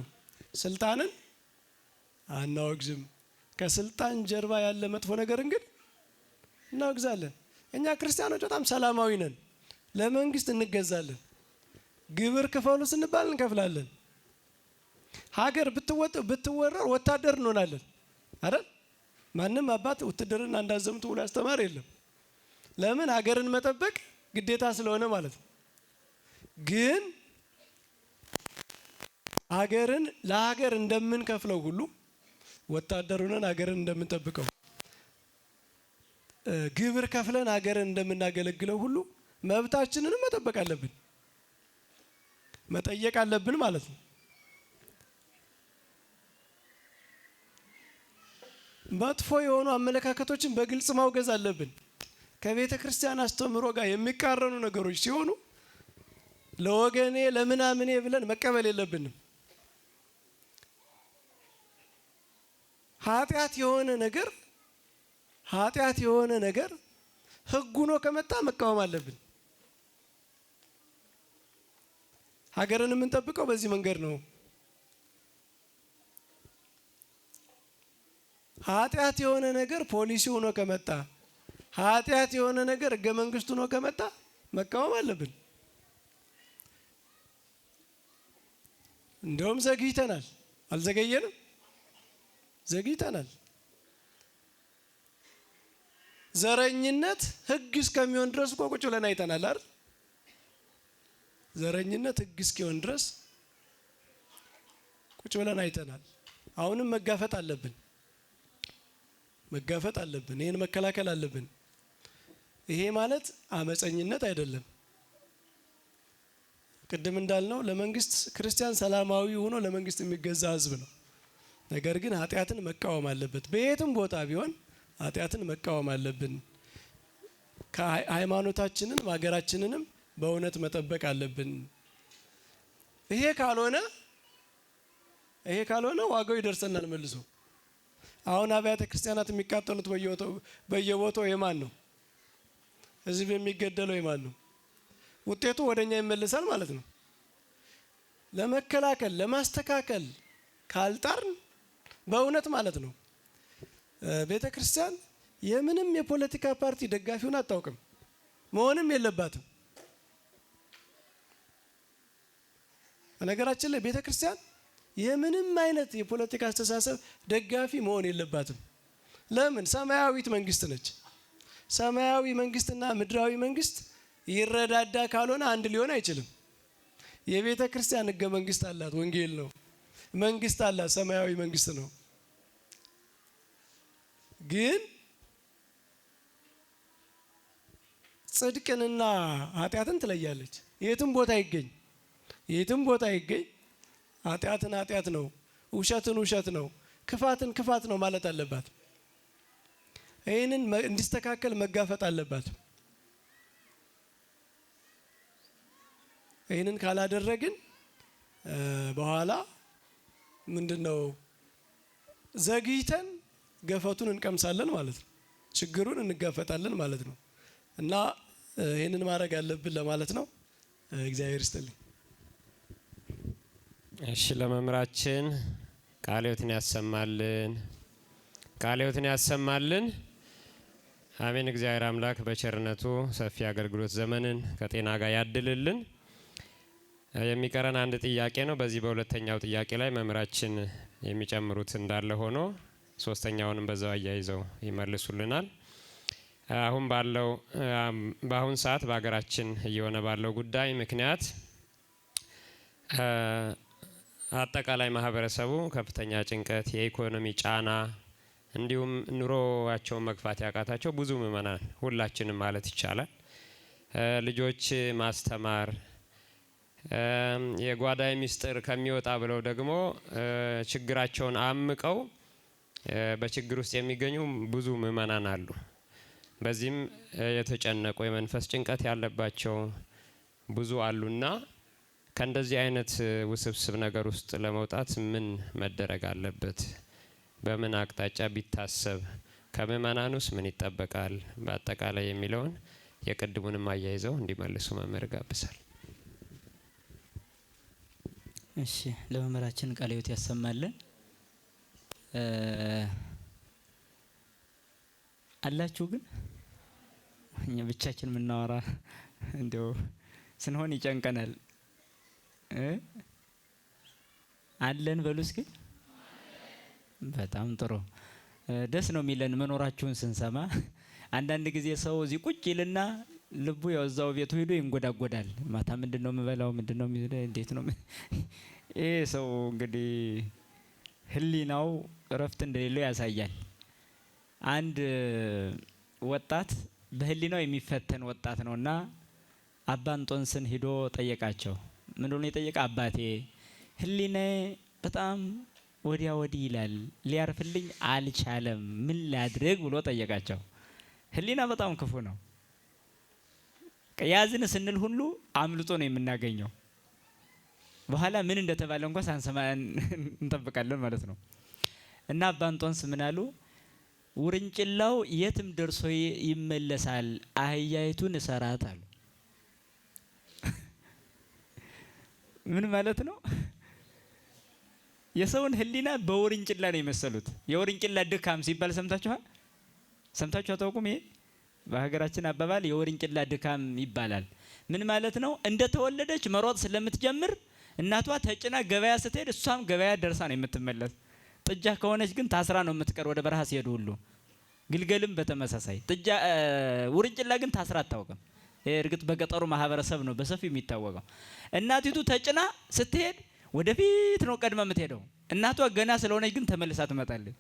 ስልጣንን አናወግዝም፣ ከስልጣን ጀርባ ያለ መጥፎ ነገርን ግን እናወግዛለን። እኛ ክርስቲያኖች በጣም ሰላማዊ ነን። ለመንግስት እንገዛለን። ግብር ክፈሉ ስንባል እንከፍላለን። ሀገር ብትወረር ወታደር እንሆናለን አይደል? ማንም አባት ውትድርና እንዳዘምቱ ብሎ ያስተማር የለም። ለምን? ሀገርን መጠበቅ ግዴታ ስለሆነ ማለት ነው። ግን ሀገርን ለሀገር እንደምንከፍለው ሁሉ ወታደር ሆነን ሀገርን እንደምንጠብቀው ግብር ከፍለን ሀገርን እንደምናገለግለው ሁሉ መብታችንንም መጠበቅ አለብን፣ መጠየቅ አለብን ማለት ነው። መጥፎ የሆኑ አመለካከቶችን በግልጽ ማውገዝ አለብን። ከቤተ ክርስቲያን አስተምህሮ ጋር የሚቃረኑ ነገሮች ሲሆኑ ለወገኔ ለምናምኔ ብለን መቀበል የለብንም። ኃጢአት የሆነ ነገር ሕግ ሆኖ ከመጣ መቃወም አለብን። ሀገርን የምንጠብቀው በዚህ መንገድ ነው። ኃጢአት የሆነ ነገር ፖሊሲ ሆኖ ከመጣ፣ ኃጢአት የሆነ ነገር ሕገ መንግስት ሆኖ ከመጣ መቃወም አለብን። እንደውም ዘግይተናል። አልዘገየንም? ዘግይተናል። ዘረኝነት ሕግ እስከሚሆን ድረስ እኮ ቁጭ ብለን አይተናል አይደል? ዘረኝነት ሕግ እስኪሆን ድረስ ቁጭ ብለን አይተናል። አሁንም መጋፈጥ አለብን። ይህን መከላከል አለብን። ይሄ ማለት አመፀኝነት አይደለም። ቅድም እንዳልነው ለመንግስት ክርስቲያን ሰላማዊ ሆኖ ለመንግስት የሚገዛ ህዝብ ነው። ነገር ግን ኃጢአትን መቃወም አለበት። በየትም ቦታ ቢሆን ኃጢአትን መቃወም አለብን። ሃይማኖታችንን ሀገራችንንም በእውነት መጠበቅ አለብን። ይሄ ካልሆነ ዋጋው ይደርሰናል መልሶ። አሁን አብያተ ክርስቲያናት የሚቃጠሉት በየቦታው የማን ነው? ህዝብ የሚገደለው የማን ነው? ውጤቱ ወደኛ ይመለሳል ማለት ነው። ለመከላከል ለማስተካከል ካልጣርን በእውነት ማለት ነው ቤተ ክርስቲያን የምንም የፖለቲካ ፓርቲ ደጋፊውን አታውቅም፣ መሆንም የለባትም። በነገራችን ላይ ቤተ ክርስቲያን የምንም አይነት የፖለቲካ አስተሳሰብ ደጋፊ መሆን የለባትም። ለምን? ሰማያዊት መንግስት ነች። ሰማያዊ መንግስትና ምድራዊ መንግስት ይረዳዳ ካልሆነ አንድ ሊሆን አይችልም። የቤተ ክርስቲያን ሕገ መንግስት አላት፣ ወንጌል ነው። መንግስት አላት፣ ሰማያዊ መንግስት ነው። ግን ጽድቅንና ኃጢአትን ትለያለች። የትም ቦታ ይገኝ ኃጢአትን ኃጢአት ነው፣ ውሸትን ውሸት ነው፣ ክፋትን ክፋት ነው ማለት አለባት። ይህንን እንዲስተካከል መጋፈጥ አለባት። ይህንን ካላደረግን በኋላ ምንድነው ዘግይተን ገፈቱን እንቀምሳለን ማለት ነው። ችግሩን እንጋፈጣለን ማለት ነው። እና ይህንን ማድረግ አለብን ለማለት ነው። እግዚአብሔር ይስጥልኝ። እሺ፣ ለመምህራችን ቃለ ሕይወትን ያሰማልን። አሜን። እግዚአብሔር አምላክ በቸርነቱ ሰፊ አገልግሎት ዘመንን ከጤና ጋር ያድልልን። የሚቀረን አንድ ጥያቄ ነው። በዚህ በሁለተኛው ጥያቄ ላይ መምህራችን የሚጨምሩት እንዳለ ሆኖ ሶስተኛውንም በዛው አያይዘው ይመልሱልናል። በአሁን ሰዓት በሀገራችን እየሆነ ባለው ጉዳይ ምክንያት አጠቃላይ ማህበረሰቡ ከፍተኛ ጭንቀት፣ የኢኮኖሚ ጫና እንዲሁም ኑሮዋቸውን መግፋት ያቃታቸው ብዙ ምእመናን ሁላችንም ማለት ይቻላል ልጆች ማስተማር የጓዳይ ሚስጥር ከሚወጣ ብለው ደግሞ ችግራቸውን አምቀው በችግር ውስጥ የሚገኙ ብዙ ምእመናን አሉ። በዚህም የተጨነቁ የመንፈስ ጭንቀት ያለባቸው ብዙ አሉና ከእንደዚህ አይነት ውስብስብ ነገር ውስጥ ለመውጣት ምን መደረግ አለበት? በምን አቅጣጫ ቢታሰብ ከምእመናኑስ ምን ይጠበቃል? በአጠቃላይ የሚለውን የቅድሙንም አያይዘው እንዲመልሱ መምህር ጋብዛል። እሺ፣ ለመምህራችን ቃለ ሕይወት ያሰማልን። አላችሁ ግን እኛ ብቻችን የምናወራ እንዲያው ስንሆን ይጨንቀናል። አለን በሉ እስኪ። በጣም ጥሩ ደስ ነው የሚለን መኖራችሁን ስንሰማ። አንዳንድ ጊዜ ሰው እዚህ ቁጭ ይልና ልቡ ያው እዛው ቤቱ ሄዶ ይንጎዳጎዳል። ማታ ምንድነው የምበላው? ምንድነው እንዴት ነው? ይሄ ሰው እንግዲህ ህሊናው እረፍት እንደሌለው ያሳያል። አንድ ወጣት በህሊናው የሚፈተን ወጣት ነውና አባ እንጦንስን ሄዶ ጠየቃቸው። ምን ሆነ የጠየቀ? አባቴ ህሊናዬ በጣም ወዲያ ወዲህ ይላል፣ ሊያርፍልኝ አልቻለም፣ ምን ላድርግ ብሎ ጠየቃቸው። ህሊና በጣም ክፉ ነው። ያዝን ስንል ሁሉ አምልጦ ነው የምናገኘው። በኋላ ምን እንደተባለ እንኳን ሳንሰማ እንጠብቃለን ማለት ነው። እና አባ እንጦንስ ምን አሉ? ውርንጭላው የትም ደርሶ ይመለሳል፣ አህያይቱን እሰራት አሉ። ምን ማለት ነው? የሰውን ህሊና በውርንጭላ ነው የመሰሉት። የውርንጭላ ድካም ሲባል ሰምታችሁ አታውቁም? ይሄ በሀገራችን አባባል የውርንጭላ ድካም ይባላል። ምን ማለት ነው? እንደተወለደች መሮጥ ስለምትጀምር እናቷ ተጭና ገበያ ስትሄድ እሷም ገበያ ደርሳ ነው የምትመለስ። ጥጃ ከሆነች ግን ታስራ ነው የምትቀር ወደ በረሃ ሲሄዱ ሁሉ። ግልገልም በተመሳሳይ ጥጃ ውርንጭላ ግን ታስራ አታውቅም። እርግጥ በገጠሩ ማህበረሰብ ነው በሰፊው የሚታወቀው። እናቲቱ ተጭና ስትሄድ ወደፊት ነው ቀድማ የምትሄደው። እናቷ ገና ስለሆነች ግን ተመልሳ ትመጣለች።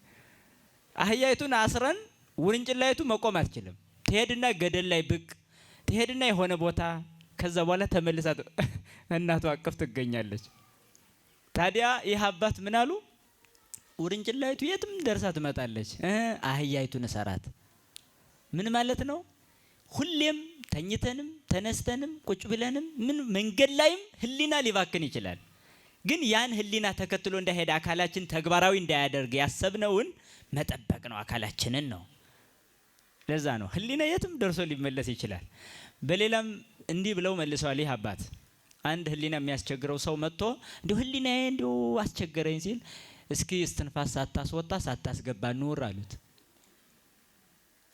አህያይቱን አስረን ውርንጭላይቱ መቆም አትችልም። ትሄድና ገደል ላይ ብቅ ትሄድና የሆነ ቦታ ከዛ በኋላ ተመልሳ እናቷ አቅፍ ትገኛለች። ታዲያ ይህ አባት ምን አሉ? ውርንጭላይቱ የትም ደርሳ ትመጣለች፣ አህያይቱን እሰራት። ምን ማለት ነው? ሁሌም ተኝተንም ተነስተንም ቁጭ ብለንም ምን መንገድ ላይም ህሊና ሊባክን ይችላል። ግን ያን ህሊና ተከትሎ እንዳይሄድ አካላችን ተግባራዊ እንዳያደርግ ያሰብነውን መጠበቅ ነው፣ አካላችንን ነው። ለዛ ነው ህሊና የትም ደርሶ ሊመለስ ይችላል። በሌላም እንዲህ ብለው መልሰዋል። ይህ አባት አንድ ህሊና የሚያስቸግረው ሰው መጥቶ እንዲሁ ህሊናዬ እንዲሁ አስቸገረኝ ሲል እስኪ እስትንፋስ ሳታስወጣ ሳታስገባ ኑር አሉት።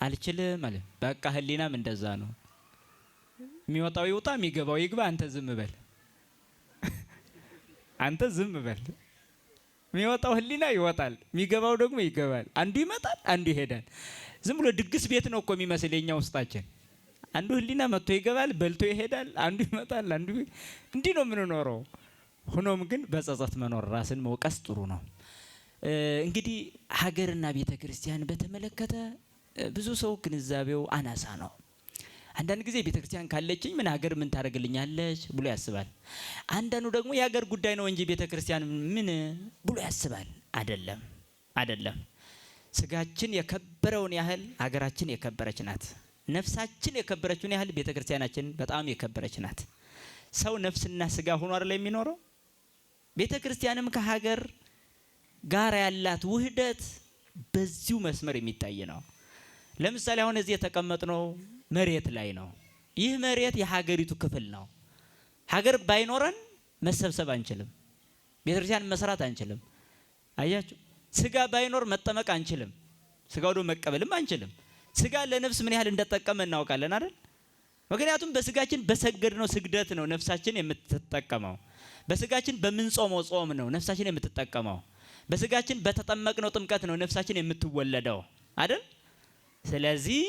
አልችልም አለ። በቃ ህሊናም እንደዛ ነው። የሚወጣው ይውጣ፣ የሚገባው ይግባ፣ አንተ ዝም በል። አንተ ዝም በል። የሚወጣው ህሊና ይወጣል፣ የሚገባው ደግሞ ይገባል። አንዱ ይመጣል፣ አንዱ ይሄዳል። ዝም ብሎ ድግስ ቤት ነው እኮ የሚመስል የኛ ውስጣችን። አንዱ ህሊና መጥቶ ይገባል፣ በልቶ ይሄዳል፣ አንዱ ይመጣል፣ አንዱ እንዲህ ነው የምንኖረው። ሆኖም ግን በጸጸት መኖር ራስን መውቀስ ጥሩ ነው። እንግዲህ ሀገርና ቤተ ክርስቲያን በተመለከተ ብዙ ሰው ግንዛቤው አናሳ ነው። አንዳንድ ጊዜ ቤተ ክርስቲያን ካለችኝ ምን ሀገር ምን ታደርግልኛለች ብሎ ያስባል። አንዳንዱ ደግሞ የሀገር ጉዳይ ነው እንጂ ቤተ ክርስቲያን ምን ብሎ ያስባል። አይደለም። ስጋችን የከበረውን ያህል ሀገራችን የከበረች ናት። ነፍሳችን የከበረችውን ያህል ቤተ ክርስቲያናችን በጣም የከበረች ናት። ሰው ነፍስና ስጋ ሆኖ አይደል የሚኖረው? ቤተ ክርስቲያንም ከሀገር ጋር ያላት ውህደት በዚሁ መስመር የሚታይ ነው። ለምሳሌ አሁን እዚህ የተቀመጥነው መሬት ላይ ነው። ይህ መሬት የሀገሪቱ ክፍል ነው። ሀገር ባይኖረን መሰብሰብ አንችልም፣ ቤተክርስቲያን መስራት አንችልም። አያችሁ፣ ስጋ ባይኖር መጠመቅ አንችልም፣ ስጋው ደግሞ መቀበልም አንችልም። ስጋ ለነፍስ ምን ያህል እንደተጠቀመ እናውቃለን አይደል? ምክንያቱም በስጋችን በሰገድነው ስግደት ነው ነፍሳችን የምትጠቀመው። በስጋችን በምንጾመው ጾም ነው ነፍሳችን የምትጠቀመው። በስጋችን በተጠመቅነው ጥምቀት ነው ነፍሳችን የምትወለደው አይደል? ስለዚህ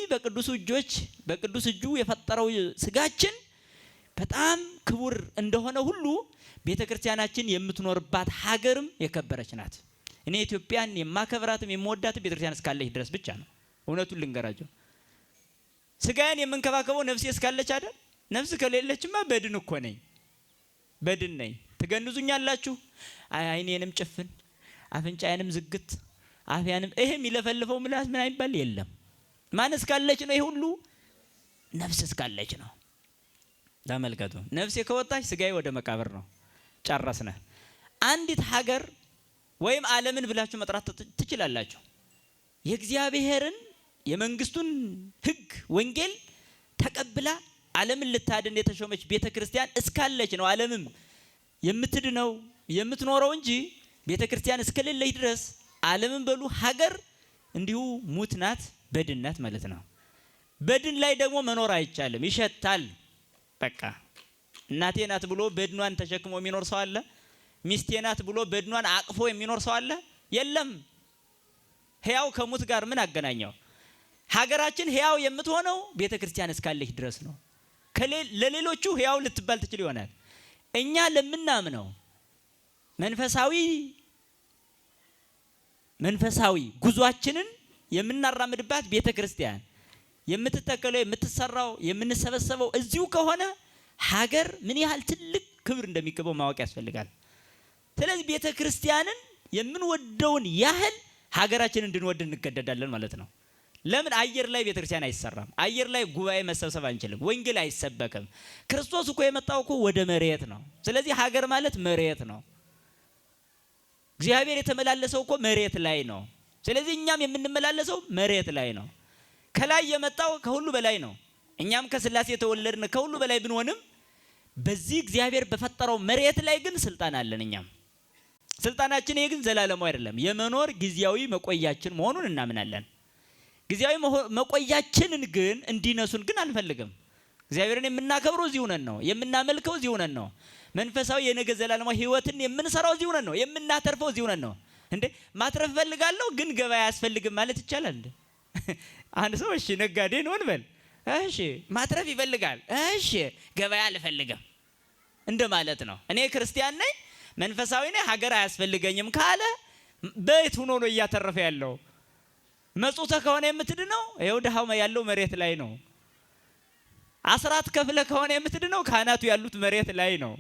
በቅዱስ እጁ የፈጠረው ስጋችን በጣም ክቡር እንደሆነ ሁሉ ቤተክርስቲያናችን የምትኖርባት ሀገርም የከበረች ናት። እኔ ኢትዮጵያን የማከብራትም የምወዳትም ቤተክርስቲያን እስካለች ድረስ ብቻ ነው። እውነቱን ልንገራቸው፣ ስጋዬን የምንከባከበው ነፍሴ እስካለች አይደል? ነፍስ ከሌለችማ በድን እኮ ነኝ፣ በድን ነኝ። ትገንዙኛላችሁ፣ አይኔንም ጭፍን አፍንጫዬንም ዝግት አፍያንም ይሄ የሚለፈልፈው ምላስ ምን አይባል የለም። ማን እስካለች ነው? ይሄ ሁሉ ነፍስ እስካለች ነው። ተመልከቱ፣ ነፍሴ ከወጣች ስጋዬ ወደ መቃብር ነው። ጨረስነ። አንዲት ሀገር ወይም ዓለምን ብላችሁ መጥራት ትችላላችሁ። የእግዚአብሔርን የመንግስቱን ሕግ ወንጌል ተቀብላ ዓለምን ልታድን የተሾመች ቤተክርስቲያን እስካለች ነው ዓለምም የምትድነው የምትኖረው እንጂ ቤተክርስቲያን እስከሌለች ድረስ ዓለምን በሉ ሀገር እንዲሁ ሙት ናት፣ በድን ናት ማለት ነው። በድን ላይ ደግሞ መኖር አይቻልም፣ ይሸታል። በቃ እናቴ ናት ብሎ በድኗን ተሸክሞ የሚኖር ሰው አለ? ሚስቴ ናት ብሎ በድኗን አቅፎ የሚኖር ሰው አለ? የለም። ሕያው ከሙት ጋር ምን አገናኘው? ሀገራችን ሕያው የምትሆነው ቤተክርስቲያን እስካለች ድረስ ነው። ለሌሎቹ ሕያው ልትባል ትችል ይሆናል። እኛ ለምናምነው መንፈሳዊ ጉዟችንን የምናራምድባት ቤተክርስቲያን የምትተከለው የምትሰራው የምንሰበሰበው እዚሁ ከሆነ ሀገር ምን ያህል ትልቅ ክብር እንደሚገባው ማወቅ ያስፈልጋል። ስለዚህ ቤተክርስቲያንን የምንወደውን ያህል ሀገራችንን እንድንወድ እንገደዳለን ማለት ነው። ለምን? አየር ላይ ቤተክርስቲያን አይሰራም። አየር ላይ ጉባኤ መሰብሰብ አንችልም። ወንጌል አይሰበክም። ክርስቶስ እኮ የመጣው እኮ ወደ መሬት ነው። ስለዚህ ሀገር ማለት መሬት ነው። እግዚአብሔር የተመላለሰው እኮ መሬት ላይ ነው። ስለዚህ እኛም የምንመላለሰው መሬት ላይ ነው። ከላይ የመጣው ከሁሉ በላይ ነው። እኛም ከስላሴ የተወለድን ከሁሉ በላይ ብንሆንም በዚህ እግዚአብሔር በፈጠረው መሬት ላይ ግን ስልጣን አለን። እኛም ስልጣናችን ይሄ ግን ዘላለሙ አይደለም፣ የመኖር ጊዜያዊ መቆያችን መሆኑን እናምናለን። ጊዜያዊ መቆያችንን ግን እንዲነሱን ግን አንፈልግም። እግዚአብሔርን የምናከብረው እዚሁ ነን ነው፣ የምናመልከው እዚሁ ነን ነው። መንፈሳዊ የነገ ዘላለማዊ ህይወትን የምንሰራው እዚሁ ነን ነው፣ የምናተርፈው እዚሁ ነን ነው። እንዴ ማትረፍ ፈልጋለሁ ግን ገበያ አያስፈልግም ማለት ይቻላል እንዴ? አንድ ሰው እሺ ነጋዴ ነው እንበል፣ እሺ ማትረፍ ይፈልጋል፣ እሺ ገበያ አልፈልግም እንደ ማለት ነው። እኔ ክርስቲያን ነኝ መንፈሳዊ ነኝ ሀገር አያስፈልገኝም ካለ በየት ሆኖ ነው እያተረፈ ያለው? መጽውተ ከሆነ የምትድነው ይኸው ድሃው ያለው መሬት ላይ ነው። አስራት ከፍለ ከሆነ የምትድነው ካህናቱ ያሉት መሬት ላይ ነው።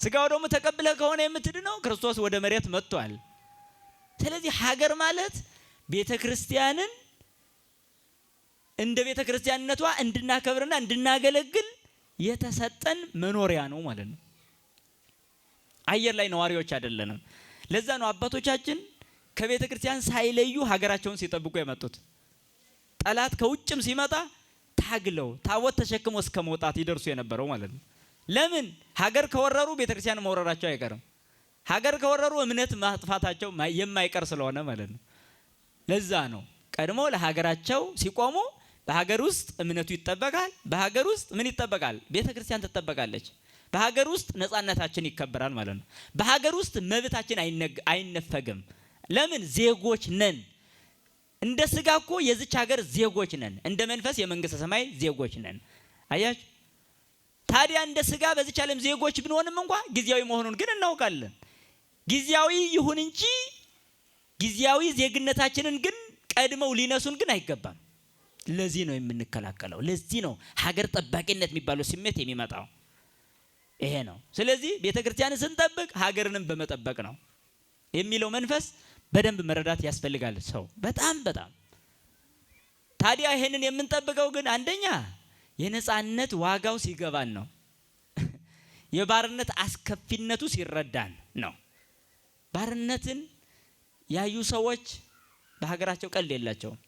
ስጋው ደግሞ ተቀብለ ከሆነ የምትድነው ክርስቶስ ወደ መሬት መጥቷል። ስለዚህ ሀገር ማለት ቤተክርስቲያንን እንደ ቤተክርስቲያንነቷ እንድናከብርና እንድናገለግል የተሰጠን መኖሪያ ነው ማለት ነው። አየር ላይ ነዋሪዎች አይደለንም። ለዛ ነው አባቶቻችን ከቤተክርስቲያን ሳይለዩ ሀገራቸውን ሲጠብቁ የመጡት። ጠላት ከውጭም ሲመጣ ታግለው ታቦት ተሸክሞ እስከ መውጣት ይደርሱ የነበረው ማለት ነው። ለምን? ሀገር ከወረሩ ቤተክርስቲያን መውረራቸው አይቀርም። ሀገር ከወረሩ እምነት ማጥፋታቸው የማይቀር ስለሆነ ማለት ነው። ለዛ ነው ቀድሞ ለሀገራቸው ሲቆሙ በሀገር ውስጥ እምነቱ ይጠበቃል። በሀገር ውስጥ ምን ይጠበቃል? ቤተክርስቲያን ትጠበቃለች። በሀገር ውስጥ ነፃነታችን ይከበራል ማለት ነው። በሀገር ውስጥ መብታችን አይነፈግም። ለምን? ዜጎች ነን። እንደ ስጋ እኮ የዚች ሀገር ዜጎች ነን፣ እንደ መንፈስ የመንግስተ ሰማይ ዜጎች ነን። አያችሁ? ታዲያ እንደ ስጋ በዚች ዓለም ዜጎች ብንሆንም እንኳን ጊዜያዊ መሆኑን ግን እናውቃለን። ጊዜያዊ ይሁን እንጂ ጊዜያዊ ዜግነታችንን ግን ቀድመው ሊነሱን ግን አይገባም። ለዚህ ነው የምንከላከለው። ለዚህ ነው ሀገር ጠባቂነት የሚባለው ስሜት የሚመጣው ይሄ ነው። ስለዚህ ቤተክርስቲያንን ስንጠብቅ ሀገርንም በመጠበቅ ነው የሚለው መንፈስ በደንብ መረዳት ያስፈልጋል ሰው በጣም። ታዲያ ይሄንን የምንጠብቀው ግን አንደኛ የነፃነት ዋጋው ሲገባን ነው። የባርነት አስከፊነቱ ሲረዳን ነው። ባርነትን ያዩ ሰዎች በሀገራቸው ቀልድ የላቸውም።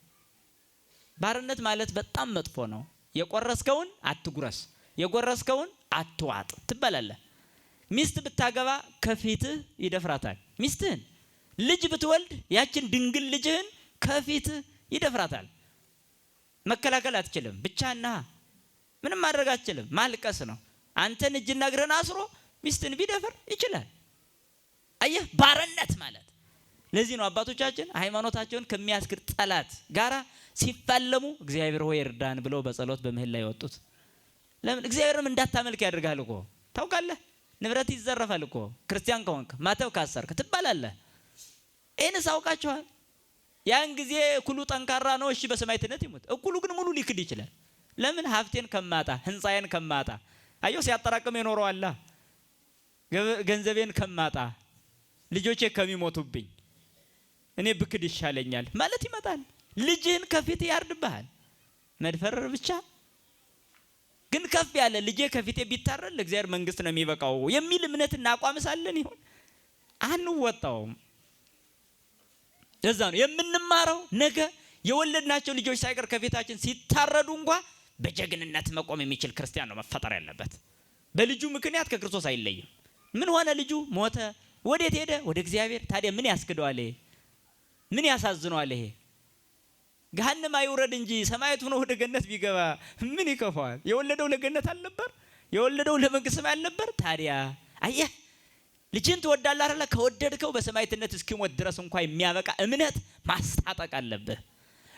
ባርነት ማለት በጣም መጥፎ ነው። የቆረስከውን አትጉረስ፣ የጎረስከውን አትዋጥ ትባላለህ። ሚስት ብታገባ ከፊትህ ይደፍራታል ሚስትህን። ልጅ ብትወልድ ያችን ድንግል ልጅህን ከፊትህ ይደፍራታል። መከላከል አትችልም። ብቻና ምንም ማድረግ አትችልም። ማልቀስ ነው። አንተን እጅና እግርህን አስሮ ሚስትን ቢደፍር ይችላል። አየህ ባርነት ማለት። ለዚህ ነው አባቶቻችን ሃይማኖታቸውን ከሚያስክድ ጠላት ጋራ ሲፋለሙ እግዚአብሔር ሆይ እርዳን ብለው በጸሎት በምህላ ያወጡት። ለምን? እግዚአብሔርም እንዳታመልክ ያደርጋል እኮ ታውቃለህ። ንብረት ይዘረፋል እኮ ክርስቲያን ከሆንክ ማተብ ካሰርክ ትባላለህ። ይህንስ አውቃችኋል? ያን ጊዜ እኩሉ ጠንካራ ነው፣ እሺ በሰማዕትነት ይሞት። እኩሉ ግን ሙሉ ሊክድ ይችላል። ለምን? ሀብቴን ከማጣ ህንፃዬን ከማጣ አየሁ ሲያጠራቅም የኖረዋላ ገንዘቤን ከማጣ ልጆቼ ከሚሞቱብኝ እኔ ብክድ ይሻለኛል ማለት ይመጣል። ልጅህን ከፊት ያርድብሃል። መድፈር ብቻ ግን ከፍ ያለ ልጄ ከፊቴ ቢታረድ ለእግዚአብሔር መንግስት ነው የሚበቃው የሚል እምነትና አቋም ሳለን ይሁን አንወጣውም። ለዛ ነው የምንማረው። ነገ የወለድናቸው ልጆች ሳይቀር ከፊታችን ሲታረዱ እንኳን በጀግንነት መቆም የሚችል ክርስቲያን ነው መፈጠር ያለበት። በልጁ ምክንያት ከክርስቶስ አይለይም። ምን ሆነ? ልጁ ሞተ። ወዴት ሄደ? ወደ እግዚአብሔር። ታዲያ ምን ያስክደዋል? ይሄ ምን ያሳዝነዋል? ይሄ ገሃነም አይውረድ እንጂ ሰማያት ሆኖ ወደ ገነት ቢገባ ምን ይከፋዋል? የወለደው ለገነት አልነበር? የወለደው ለመንግስት ሰማይ አልነበር? ታዲያ አየህ ልጅን ትወዳለህ አይደል? ከወደድከው በሰማይትነት እስኪሞት ድረስ እንኳን የሚያበቃ እምነት ማስታጠቅ አለብህ።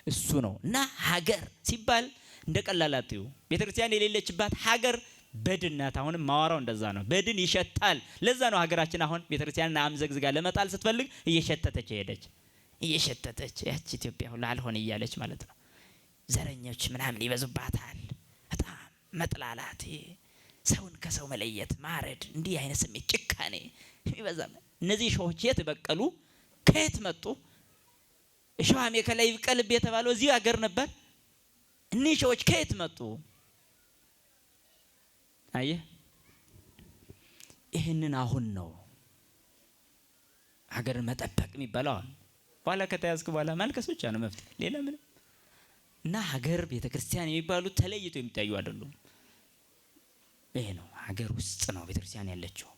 እሱ ነው እና ሀገር ሲባል እንደ ቀላል አትዩ። ቤተክርስቲያን የሌለችባት ሀገር በድን ናት። አሁንም ማወራው እንደዛ ነው። በድን ይሸታል። ለዛ ነው ሀገራችን አሁን ቤተክርስቲያንን አምዘግዝጋ ለመጣል ስትፈልግ እየሸተተች ሄደች። እየሸተተች ያቺ ኢትዮጵያ ሁሉ አልሆነ እያለች ማለት ነው። ዘረኞች ምናምን ይበዙባታል። በጣም መጥላላት፣ ሰውን ከሰው መለየት፣ ማረድ፣ እንዲህ አይነት ስሜት፣ ጭካኔ ይበዛል። እነዚህ ሾዎች የት በቀሉ? ከየት መጡ? እሾሃሜ ከላይ ይብቀልብ የተባለው እዚህ ሀገር ነበር። እነዚህ ሾዎች ከየት መጡ? አየህ ይህንን አሁን ነው ሀገርን መጠበቅ የሚባለው። አሁን በኋላ ከተያዝክ በኋላ ማልቀስ ብቻ ነው መፍትሄ፣ ሌላ ምንም። እና ሀገር ቤተክርስቲያን የሚባሉት ተለይቶ የሚታዩ አይደሉም። ይሄ ነው ሀገር ውስጥ ነው ቤተክርስቲያን ያለችው።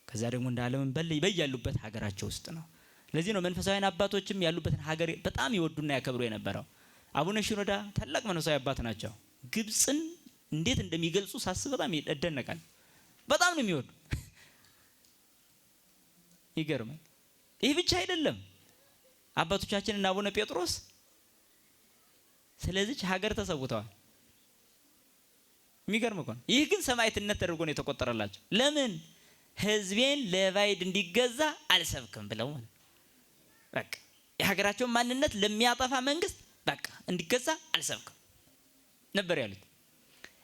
ከዛ ደግሞ እንደ ዓለምን በያሉበት ሀገራቸው ውስጥ ነው። ለዚህ ነው መንፈሳዊያን አባቶችም ያሉበትን ሀገር በጣም ይወዱና ያከብሩ የነበረው። አቡነ ሽኖዳ ታላቅ መንፈሳዊ አባት ናቸው። ግብፅን እንዴት እንደሚገልጹ ሳስብ በጣም ይደነቃል። በጣም ነው የሚወዱ። ይገርማል። ይህ ብቻ አይደለም። አባቶቻችን እና አቡነ ጴጥሮስ ስለዚህ ሀገር ተሰውተዋል። የሚገርም እኮ ነው። ይህ ግን ሰማዕትነት ተደርጎ ነው የተቆጠረላቸው። ለምን? ህዝቤን ለባዕድ እንዲገዛ አልሰብክም ብለው ማለት በቃ የሀገራቸውን ማንነት ለሚያጠፋ መንግስት በቃ እንዲገዛ አልሰብክም ነበር ያሉት።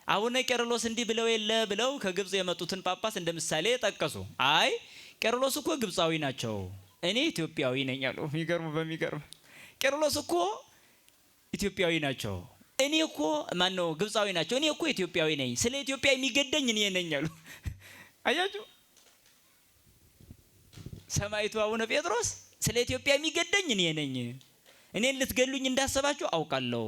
አቡነ ቄርሎስ እንዲህ ብለው የለ ብለው ከግብጽ የመጡትን ጳጳስ እንደ ምሳሌ ጠቀሱ። አይ ቄርሎስ እኮ ግብጻዊ ናቸው፣ እኔ ኢትዮጵያዊ ነኝ አሉ። በሚገርም ቄርሎስ እኮ ኢትዮጵያዊ ናቸው፣ እኔ እኮ ማነው ግብጻዊ ናቸው፣ እኔ እኮ ኢትዮጵያዊ ነኝ፣ ስለ ኢትዮጵያ የሚገደኝ እኔ ነኝ አሉ። አያችሁ ሰማዕቱ አቡነ ጴጥሮስ ስለ ኢትዮጵያ የሚገደኝ እኔ ነኝ፣ እኔን ልትገሉኝ እንዳሰባችሁ አውቃለሁ፣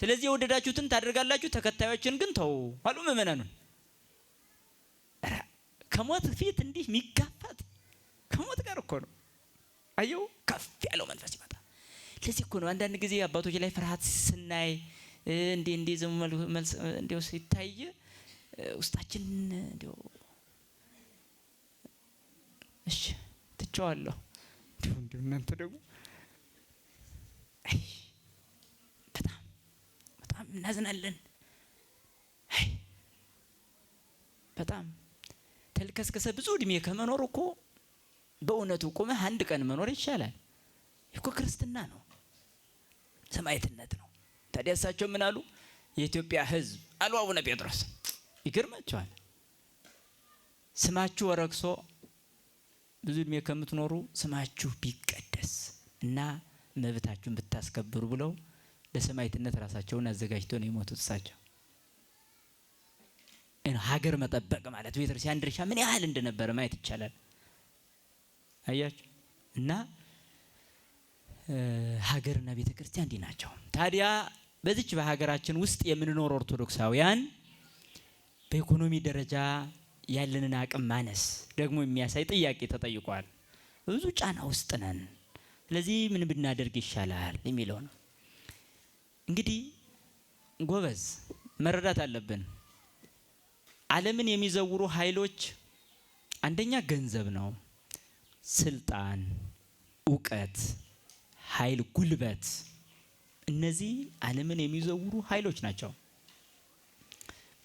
ስለዚህ የወደዳችሁትን ታደርጋላችሁ፣ ተከታዮችን ግን ተው አሉ ምእመናኑን። ከሞት ፊት እንዲህ የሚጋፋት ከሞት ጋር እኮ ነው። አየው ከፍ ያለው መንፈስ ይመጣ። ለዚህ እኮ ነው አንዳንድ ጊዜ አባቶች ላይ ፍርሃት ስናይ እንዲህ ዝም መልስ እንዲው ሲታይ ውስጣችን እንዲው እሺ ትቸዋለሁ እንዲው እናንተ ደግሞ በጣም እናዝናለን። በጣም ተልከስከሰ ብዙ እድሜ ከመኖር እኮ በእውነቱ ቆመህ አንድ ቀን መኖር ይሻላል። እኮ ክርስትና ነው፣ ሰማዕትነት ነው። ታዲያ እሳቸው ምን አሉ? የኢትዮጵያ ሕዝብ አሉ አቡነ ጴጥሮስ። ይገርማቸዋል። ስማችሁ ወረክሶ ብዙ እድሜ ከምትኖሩ ስማችሁ ቢቀደስ እና መብታችሁን ብታስከብሩ ብለው ለሰማዕትነት ራሳቸውን አዘጋጅተው ነው የሞቱት እሳቸው። ሀገር መጠበቅ ማለት ቤተክርስቲያን ድርሻ ምን ያህል እንደነበረ ማየት ይቻላል። አያችሁ እና ሀገርና ቤተክርስቲያን እንዲህ ናቸው። ታዲያ በዚች በሀገራችን ውስጥ የምንኖር ኦርቶዶክሳውያን በኢኮኖሚ ደረጃ ያለንን አቅም ማነስ ደግሞ የሚያሳይ ጥያቄ ተጠይቋል። ብዙ ጫና ውስጥ ነን፣ ስለዚህ ምን ብናደርግ ይሻላል የሚለው ነው። እንግዲህ ጎበዝ መረዳት አለብን። ዓለምን የሚዘውሩ ኃይሎች አንደኛ ገንዘብ ነው፣ ስልጣን፣ እውቀት፣ ኃይል፣ ጉልበት። እነዚህ ዓለምን የሚዘውሩ ኃይሎች ናቸው።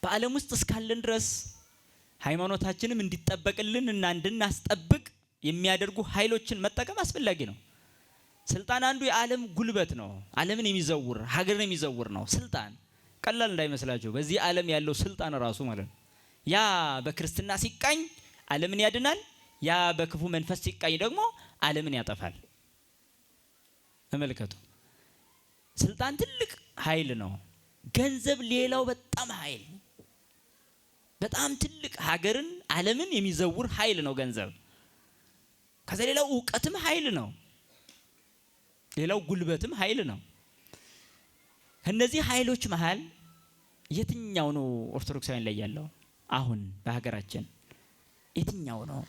በዓለም ውስጥ እስካለን ድረስ ሃይማኖታችንም እንዲጠበቅልን እና እንድናስጠብቅ የሚያደርጉ ኃይሎችን መጠቀም አስፈላጊ ነው። ስልጣን አንዱ የዓለም ጉልበት ነው። ዓለምን የሚዘውር ሀገርን የሚዘውር ነው። ስልጣን ቀላል እንዳይመስላችሁ። በዚህ ዓለም ያለው ስልጣን ራሱ ማለት ነው። ያ በክርስትና ሲቃኝ ዓለምን ያድናል። ያ በክፉ መንፈስ ሲቃኝ ደግሞ ዓለምን ያጠፋል። ተመልከቱ። ስልጣን ትልቅ ኃይል ነው። ገንዘብ ሌላው በጣም ኃይል፣ በጣም ትልቅ ሀገርን ዓለምን የሚዘውር ኃይል ነው ገንዘብ። ከዛ ሌላው እውቀትም ኃይል ነው። ሌላው ጉልበትም ኃይል ነው። እነዚህ ኃይሎች መሃል የትኛው ነው ኦርቶዶክሳውያን ላይ ያለው? አሁን በሀገራችን የትኛው ነው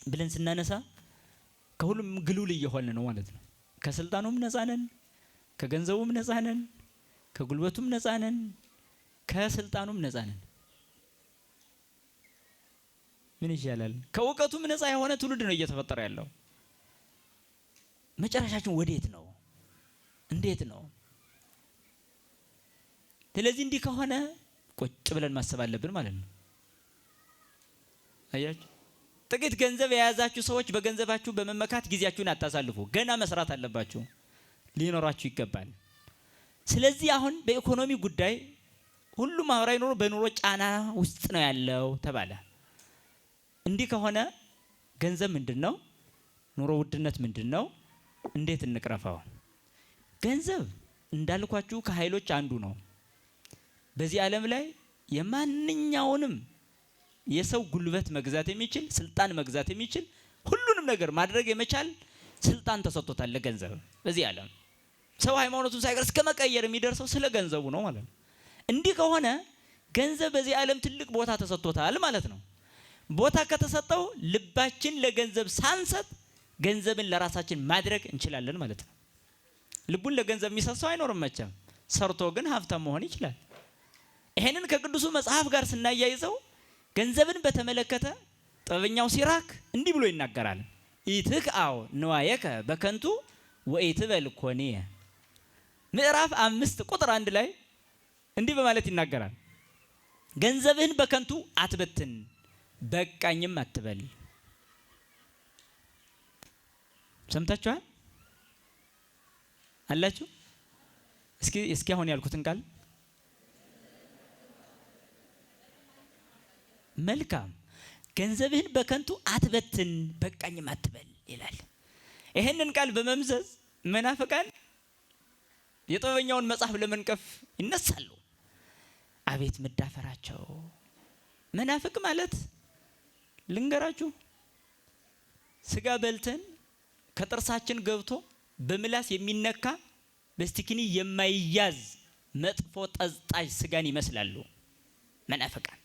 ብለን ስናነሳ ከሁሉም ግሉል እየሆነ ነው ማለት ነው። ከስልጣኑም ነፃ ነን፣ ከገንዘቡም ነፃ ነን፣ ከጉልበቱም ነፃ ነን፣ ከስልጣኑም ነፃ ነን። ምን ይሻላል? ከእውቀቱም ነፃ የሆነ ትውልድ ነው እየተፈጠረ ያለው። መጨረሻችን ወዴት ነው? እንዴት ነው? ስለዚህ እንዲህ ከሆነ ቁጭ ብለን ማሰብ አለብን ማለት ነው። አያችሁ፣ ጥቂት ገንዘብ የያዛችሁ ሰዎች በገንዘባችሁ በመመካት ጊዜያችሁን አታሳልፉ። ገና መስራት አለባችሁ፣ ሊኖራችሁ ይገባል። ስለዚህ አሁን በኢኮኖሚ ጉዳይ ሁሉም ማህበራዊ ኑሮ በኑሮ ጫና ውስጥ ነው ያለው ተባለ። እንዲህ ከሆነ ገንዘብ ምንድነው? ኑሮ ውድነት ምንድነው? እንዴት እንቅረፈው? ገንዘብ እንዳልኳችሁ ከኃይሎች አንዱ ነው። በዚህ ዓለም ላይ የማንኛውንም የሰው ጉልበት መግዛት የሚችል፣ ስልጣን መግዛት የሚችል፣ ሁሉንም ነገር ማድረግ የመቻል ስልጣን ተሰጥቶታል ለገንዘብ። በዚህ ዓለም ሰው ሃይማኖቱን ሳይቀር እስከ መቀየር የሚደርሰው ስለ ገንዘቡ ነው ማለት ነው። እንዲህ ከሆነ ገንዘብ በዚህ ዓለም ትልቅ ቦታ ተሰጥቶታል ማለት ነው። ቦታ ከተሰጠው ልባችን ለገንዘብ ሳንሰጥ ገንዘብን ለራሳችን ማድረግ እንችላለን ማለት ነው። ልቡን ለገንዘብ የሚሰጥ ሰው አይኖርም መቼም። ሰርቶ ግን ሀብታም መሆን ይችላል። ይሄንን ከቅዱሱ መጽሐፍ ጋር ስናያይዘው ገንዘብን በተመለከተ ጥበበኛው ሲራክ እንዲህ ብሎ ይናገራል። ኢትክአው ንዋየከ በከንቱ ወኢትበል ኮኔ። ምዕራፍ 5 ቁጥር 1 ላይ እንዲህ በማለት ይናገራል። ገንዘብህን በከንቱ አትበትን፣ በቃኝም አትበል። ሰምታችኋል አላችሁ? እስኪ አሁን ያልኩትን ቃል መልካም። ገንዘብህን በከንቱ አትበትን፣ በቃኝም አትበል ይላል። ይሄንን ቃል በመምዘዝ መናፍቃን የጥበበኛውን መጽሐፍ ለመንቀፍ ይነሳሉ። አቤት መዳፈራቸው! መናፍቅ ማለት ልንገራችሁ፣ ስጋ በልተን ከጥርሳችን ገብቶ በምላስ የሚነካ በስቲኪኒ የማይያዝ መጥፎ ጠዝጣዥ ስጋን ይመስላሉ መናፍቃን።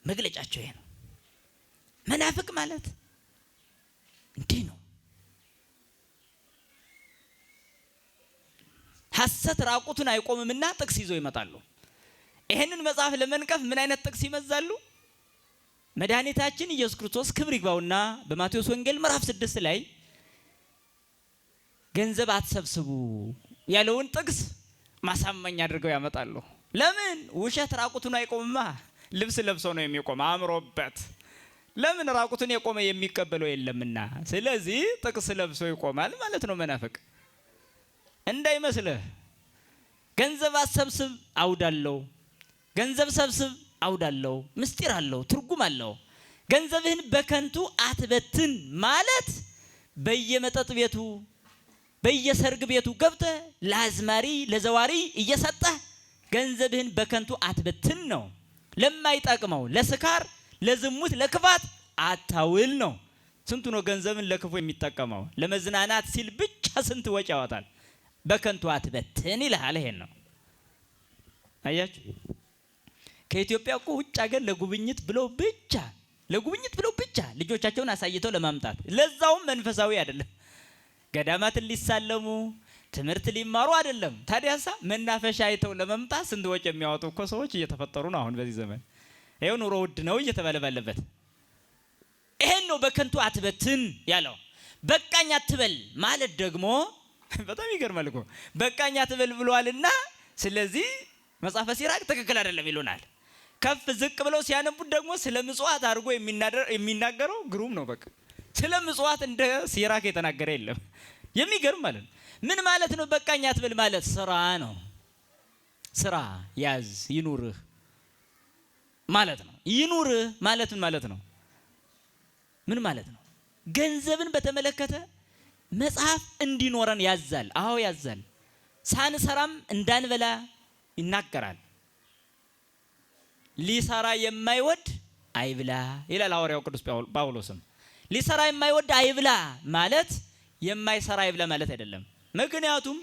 መግለጫቸው ይሄ ነው። መናፍቅ ማለት እንዲህ ነው። ሐሰት ራቁቱን አይቆምምና ጥቅስ ይዞ ይመጣሉ። ይሄንን መጽሐፍ ለመንቀፍ ምን አይነት ጥቅስ ይመዛሉ? መድኃኒታችን ኢየሱስ ክርስቶስ ክብር ይግባውና በማቴዎስ ወንጌል ምዕራፍ 6 ላይ ገንዘብ አትሰብስቡ ያለውን ጥቅስ ማሳመኛ አድርገው ያመጣሉ። ለምን? ውሸት ራቁቱን አይቆምማ። ልብስ ለብሶ ነው የሚቆም አምሮበት። ለምን? ራቁቱን የቆመ የሚቀበለው የለምና። ስለዚህ ጥቅስ ለብሶ ይቆማል ማለት ነው መናፍቅ። እንዳይመስልህ ገንዘብ አትሰብስብ አውዳለው፣ ገንዘብ ሰብስብ አውዳለው፣ ምስጢር አለው፣ ትርጉም አለው። ገንዘብህን በከንቱ አትበትን ማለት በየመጠጥ ቤቱ በየሰርግ ቤቱ ገብተህ ለአዝማሪ ለዘዋሪ እየሰጠህ ገንዘብህን በከንቱ አትበትን ነው። ለማይጠቅመው ለስካር፣ ለዝሙት፣ ለክፋት አታውል ነው። ስንቱ ነው ገንዘብን ለክፉ የሚጠቀመው? ለመዝናናት ሲል ብቻ ስንት ወጪ ያወጣል። በከንቱ አትበትን ይልሃል። ይሄን ነው አያችሁ። ከኢትዮጵያ እኮ ውጭ ሀገር ለጉብኝት ብለው ብቻ ልጆቻቸውን አሳይተው ለማምጣት፣ ለዛውም መንፈሳዊ አይደለም፣ ገዳማትን ሊሳለሙ ትምህርት ሊማሩ አይደለም። ታዲያሳ መናፈሻ አይተው ለመምጣት ስንት ወጪ የሚያወጡ እኮ ሰዎች እየተፈጠሩ ነው አሁን በዚህ ዘመን። ይሄው ኑሮ ውድ ነው እየተባለ ባለበት ይሄን ነው በከንቱ አትበትን ያለው። በቃኝ አትበል ማለት ደግሞ በጣም ይገርማል እኮ። በቃኝ አትበል ብሏልና ስለዚህ መጽሐፈ ሲራክ ትክክል አይደለም ይሉናል። ከፍ ዝቅ ብለው ሲያነቡት ደግሞ ስለ ምጽዋት አድርጎ የሚናገረው ግሩም ነው። በቃ ስለ ምጽዋት እንደ ሲራክ የተናገረ የለም። የሚገርም ማለት ነው። ምን ማለት ነው? በቃኝ አትበል ማለት ስራ ነው። ስራ ያዝ ይኑርህ ማለት ነው። ይኑርህ ማለት ምን ማለት ነው? ምን ማለት ነው? ገንዘብን በተመለከተ መጽሐፍ እንዲኖረን ያዛል። አዎ ያዛል። ሳንሰራም እንዳንበላ ይናገራል። ሊሰራ የማይወድ አይብላ ይላል ሐዋርያው ቅዱስ ጳውሎስም። ሊሰራ የማይወድ አይብላ ማለት የማይሰራ አይብላ ማለት አይደለም። ምክንያቱም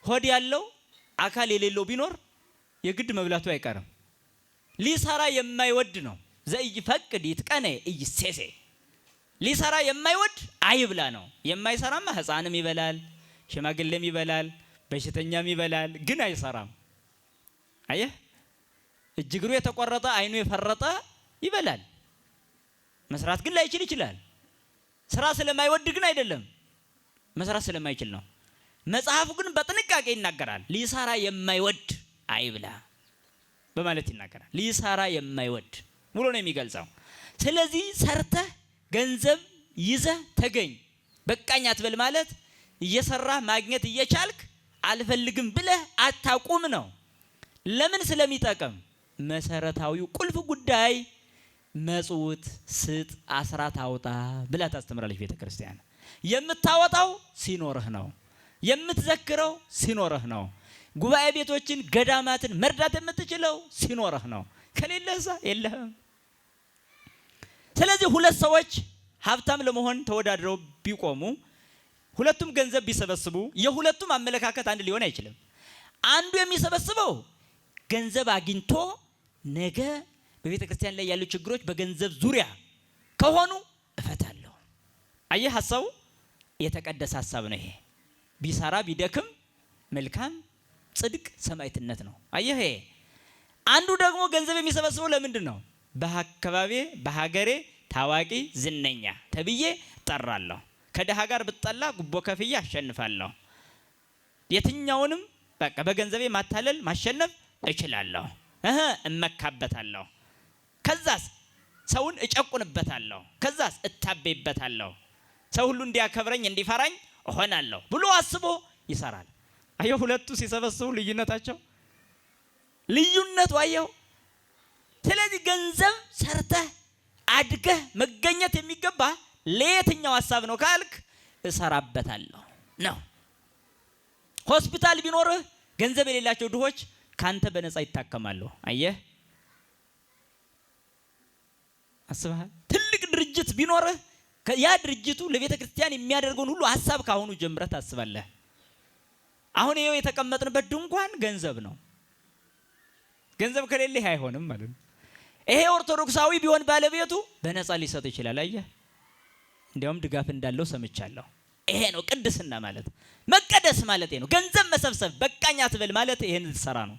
ሆድ ያለው አካል የሌለው ቢኖር የግድ መብላቱ አይቀርም። ሊሰራ የማይወድ ነው። ዘኢይፈቅድ ይትቀነ ኢይሴሴ። ሊሰራ የማይወድ አይብላ ነው። የማይሰራማ ሕፃንም ይበላል፣ ሽማግሌም ይበላል፣ በሽተኛም ይበላል፣ ግን አይሰራም። አየህ፣ እጅግሩ የተቆረጠ አይኑ የፈረጠ ይበላል፣ መስራት ግን ላይችል ይችላል። ስራ ስለማይወድ ግን አይደለም፣ መስራት ስለማይችል ነው። መጽሐፉ ግን በጥንቃቄ ይናገራል። ሊሰራ የማይወድ አይብላ በማለት ይናገራል። ሊሰራ የማይወድ ብሎ ነው የሚገልጸው። ስለዚህ ሰርተህ ገንዘብ ይዘህ ተገኝ፣ በቃኝ አትበል ማለት እየሰራህ ማግኘት እየቻልክ አልፈልግም ብለህ አታቁም ነው። ለምን? ስለሚጠቅም። መሰረታዊው ቁልፍ ጉዳይ መጽውት፣ ስጥ፣ አስራት አውጣ ብላ ታስተምራለች ቤተ ክርስቲያን። የምታወጣው ሲኖርህ ነው፣ የምትዘክረው ሲኖርህ ነው። ጉባኤ ቤቶችን፣ ገዳማትን መርዳት የምትችለው ሲኖርህ ነው። ከሌለህ የለህም። ስለዚህ ሁለት ሰዎች ሀብታም ለመሆን ተወዳድረው ቢቆሙ፣ ሁለቱም ገንዘብ ቢሰበስቡ፣ የሁለቱም አመለካከት አንድ ሊሆን አይችልም። አንዱ የሚሰበስበው ገንዘብ አግኝቶ ነገ በቤተ ክርስቲያን ላይ ያሉ ችግሮች በገንዘብ ዙሪያ ከሆኑ እፈታለሁ። አየህ፣ ሀሳቡ የተቀደሰ ሀሳብ ነው። ይሄ ቢሰራ ቢደክም መልካም ጽድቅ ሰማዕትነት ነው። አየህ፣ አንዱ ደግሞ ገንዘብ የሚሰበስበው ለምንድን ነው? በአካባቢ በሀገሬ ታዋቂ ዝነኛ ተብዬ እጠራለሁ፣ ከደሃ ጋር ብጠላ ጉቦ ከፍዬ አሸንፋለሁ፣ የትኛውንም በቃ በገንዘቤ ማታለል ማሸነፍ እችላለሁ፣ እመካበታለሁ፣ ከዛስ ሰውን እጨቁንበታለሁ፣ ከዛስ እታበይበታለሁ፣ ሰው ሁሉ እንዲያከብረኝ እንዲፈራኝ እሆናለሁ ብሎ አስቦ ይሰራል። አየው፣ ሁለቱ ሲሰበስቡ ልዩነቱ አየው። ስለዚህ ገንዘብ ሰርተህ አድገህ መገኘት የሚገባ ለየትኛው ሀሳብ ነው ካልክ እሰራበታለሁ ነው። ሆስፒታል ቢኖርህ ገንዘብ የሌላቸው ድሆች ካንተ በነፃ ይታከማሉ። አየህ፣ አስበሃል? ትልቅ ድርጅት ቢኖርህ ያ ድርጅቱ ለቤተ ክርስቲያን የሚያደርገውን ሁሉ ሀሳብ ካሁኑ ጀምረህ ታስባለህ። አሁን ይሄው የተቀመጥንበት ድንኳን ገንዘብ ነው። ገንዘብ ከሌለ ይሄ አይሆንም ማለት ነው። ይሄ ኦርቶዶክሳዊ ቢሆን ባለቤቱ በነፃ ሊሰጥ ይችላል። አየህ፣ እንዲያውም ድጋፍ እንዳለው ሰምቻለሁ። ይሄ ነው ቅድስና ማለት፣ መቀደስ ማለት ነው። ገንዘብ መሰብሰብ በቃኝ አትበል ማለት ይሄን ልትሰራ ነው።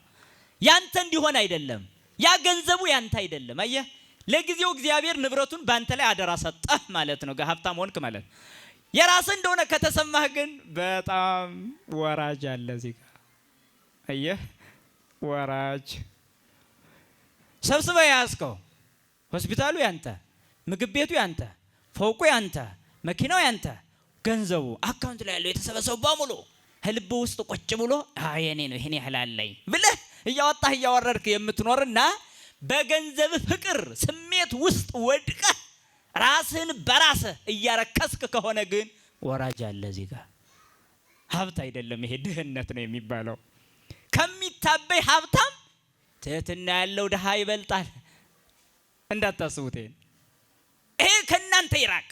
ያንተ እንዲሆን አይደለም፣ ያ ገንዘቡ ያንተ አይደለም። አየህ፣ ለጊዜው እግዚአብሔር ንብረቱን ባንተ ላይ አደራ ሰጠህ ማለት ነው። ሀብታም ሆንክ ማለት የራስህ እንደሆነ ከተሰማህ ግን በጣም ወራጅ አለ እዚህ ጋር። አየህ፣ ወራጅ ሰብስበህ ያዝከው። ሆስፒታሉ ያንተ፣ ምግብ ቤቱ ያንተ፣ ፎቁ ያንተ፣ መኪናው ያንተ፣ ገንዘቡ አካውንት ላይ ያለው የተሰበሰበው በሙሉ ህልብ ውስጥ ቁጭ ብሎ የኔ ነው ይሄን ያህል አለኝ ብለህ እያወጣህ እያወረድክ የምትኖርና በገንዘብ ፍቅር ስሜት ውስጥ ወድቀህ ራስህን በራስህ እያረከስክ ከሆነ ግን ወራጅ አለ እዚህ ጋር። ሀብት አይደለም ይሄ ድህነት ነው የሚባለው። ከሚታበይ ሀብታም ትህትና ያለው ድሃ ይበልጣል። እንዳታስቡት፣ ይሄ ከእናንተ ይራቅ።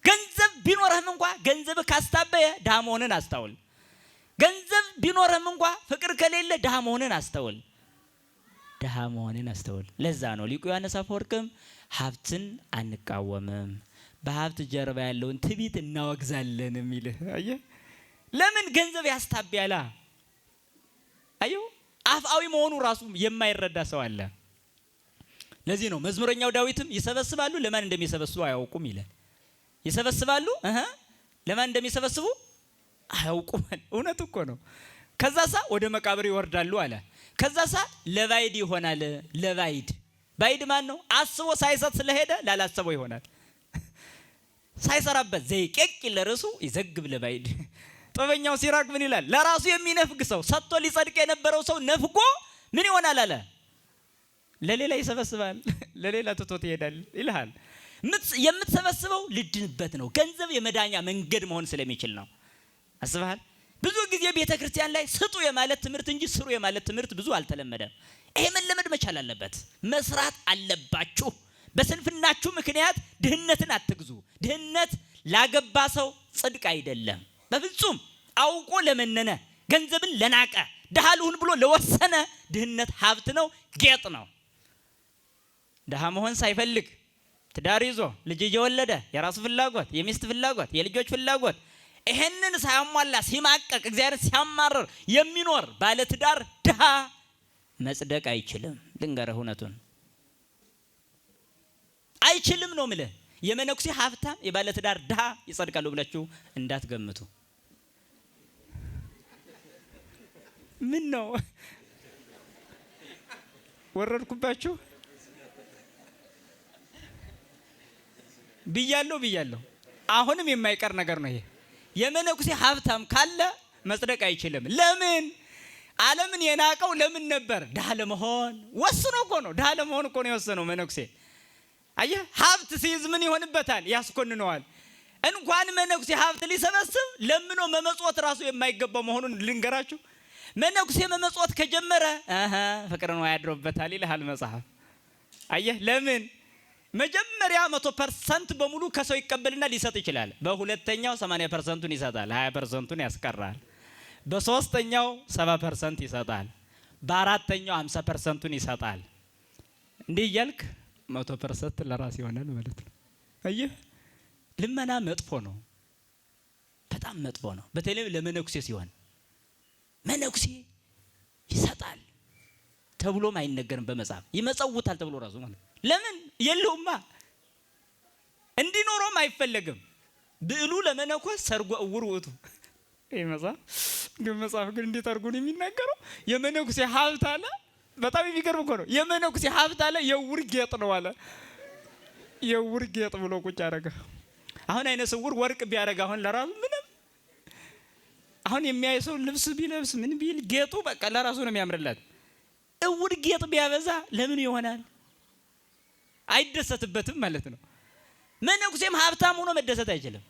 ገንዘብ ቢኖርህም እንኳ ገንዘብ ካስታበየ ድሃ መሆንን አስተውል። ገንዘብ ቢኖርህም እንኳ ፍቅር ከሌለ ድሃ መሆንን አስተውል። ድሃ መሆንን አስተውል። ለዛ ነው ሊቁ ዮሐንስ አፈወርቅም ሀብትን አንቃወምም፣ በሀብት ጀርባ ያለውን ትዕቢት እናወግዛለን የሚልህ። አየህ፣ ለምን ገንዘብ ያስታብያላ? አየው፣ አፍአዊ መሆኑ ራሱ የማይረዳ ሰው አለ። ለዚህ ነው መዝሙረኛው ዳዊትም ይሰበስባሉ ለማን እንደሚሰበስቡ አያውቁም ይላል። ይሰበስባሉ ለማን እንደሚሰበስቡ አያውቁም። እውነት እኮ ነው። ከዛሳ ወደ መቃብር ይወርዳሉ አለ። ከዛሳ ለባይድ ይሆናል። ባይድ ማን ነው? አስቦ ሳይሰጥ ስለሄደ ላላሰበው ይሆናል። ሳይሰራበት ዘይቄቅ ለርሱ ይዘግብ ለባይድ። ጥበኛው ሲራክ ምን ይላል? ለራሱ የሚነፍግ ሰው ሰጥቶ ሊጸድቅ የነበረው ሰው ነፍጎ ምን ይሆናል አለ? ለሌላ ይሰበስባል፣ ለሌላ ትቶት ይሄዳል ይልሃል። የምትሰበስበው ልድንበት ነው። ገንዘብ የመዳኛ መንገድ መሆን ስለሚችል ነው። አስበሃል? ብዙ ጊዜ ቤተ ክርስቲያን ላይ ስጡ የማለት ትምህርት እንጂ ስሩ የማለት ትምህርት ብዙ አልተለመደም። ይሄ መለመድ መቻል አለበት። መስራት አለባችሁ። በስንፍናችሁ ምክንያት ድህነትን አትግዙ። ድህነት ላገባ ሰው ጽድቅ አይደለም በፍጹም። አውቆ ለመነነ ገንዘብን ለናቀ ድሃ ልሁን ብሎ ለወሰነ ድህነት ሀብት ነው፣ ጌጥ ነው። ድሃ መሆን ሳይፈልግ ትዳር ይዞ ልጅ እየወለደ የራሱ ፍላጎት፣ የሚስት ፍላጎት፣ የልጆች ፍላጎት ይሄንን ሳያሟላ ሲማቀቅ እግዚአብሔር ሲያማርር የሚኖር ባለትዳር ድሃ መጽደቅ አይችልም። ድንገረህ እውነቱን አይችልም ነው ምለ። የመነኩሴ ሀብታም የባለትዳር ድሃ ይጸድቃሉ ብላችሁ እንዳትገምቱ። ምን ነው ወረድኩባችሁ? ብያለሁ። አሁንም የማይቀር ነገር ነው ይሄ። የመነኩሴ ሀብታም ካለ መጽደቅ አይችልም። ለምን? ዓለምን የናቀው ለምን ነበር? ድሃ ለመሆን ወስኖ እኮ ነው። ድሃ ለመሆን እኮ ነው የወሰነው መነኩሴ። አየህ፣ ሀብት ሲይዝ ምን ይሆንበታል? ያስኮንነዋል። እንኳን መነኩሴ ሀብት ሊሰበስብ ለምኖ መመጽወት ራሱ የማይገባው መሆኑን ልንገራችሁ። መነኩሴ መመጽወት ከጀመረ ፍቅር ነው ያድሮበታል ይልሃል መጽሐፍ። አየህ፣ ለምን? መጀመሪያ 100% በሙሉ ከሰው ይቀበልና ሊሰጥ ይችላል። በሁለተኛው 80%ን ይሰጣል፣ 20%ን ያስቀራል። በሶስተኛው 70% ይሰጣል። በአራተኛው 50%ን ይሰጣል። እንዲህ እያልክ 100% ለራስ ይሆናል ማለት ነው። አየህ፣ ልመና መጥፎ ነው፣ በጣም መጥፎ ነው። በተለይ ለመነኩሴ ሲሆን መነኩሴ ይሰጣል ተብሎም አይነገርም በመጽሐፍ። ይመጸውታል ተብሎ ራሱ ማለት ለምን? የለውማ፣ እንዲኖረውም አይፈለግም። ብዕሉ ለመነኮስ ሰርጎ እውር ውእቱ። ይሄ መጽሐፍ ግን እንዴት አድርጎ ነው የሚናገረው? የመነኩሴ ሀብት አለ። በጣም የሚገርም እኮ ነው። የመነኩሴ ሀብት አለ የውር ጌጥ ነው አለ። የውር ጌጥ ብሎ ቁጭ አደረገ። አሁን አይነ ስውር ወርቅ ቢያደርግ አሁን ለራሱ ምንም፣ አሁን የሚያይ ሰው ልብስ ቢለብስ ምን ቢል ጌጡ በቃ ለራሱ ነው የሚያምርላት። እውር ጌጥ ቢያበዛ ለምን ይሆናል? አይደሰትበትም ማለት ነው። መነኩሴም ሀብታም ሆኖ መደሰት አይችልም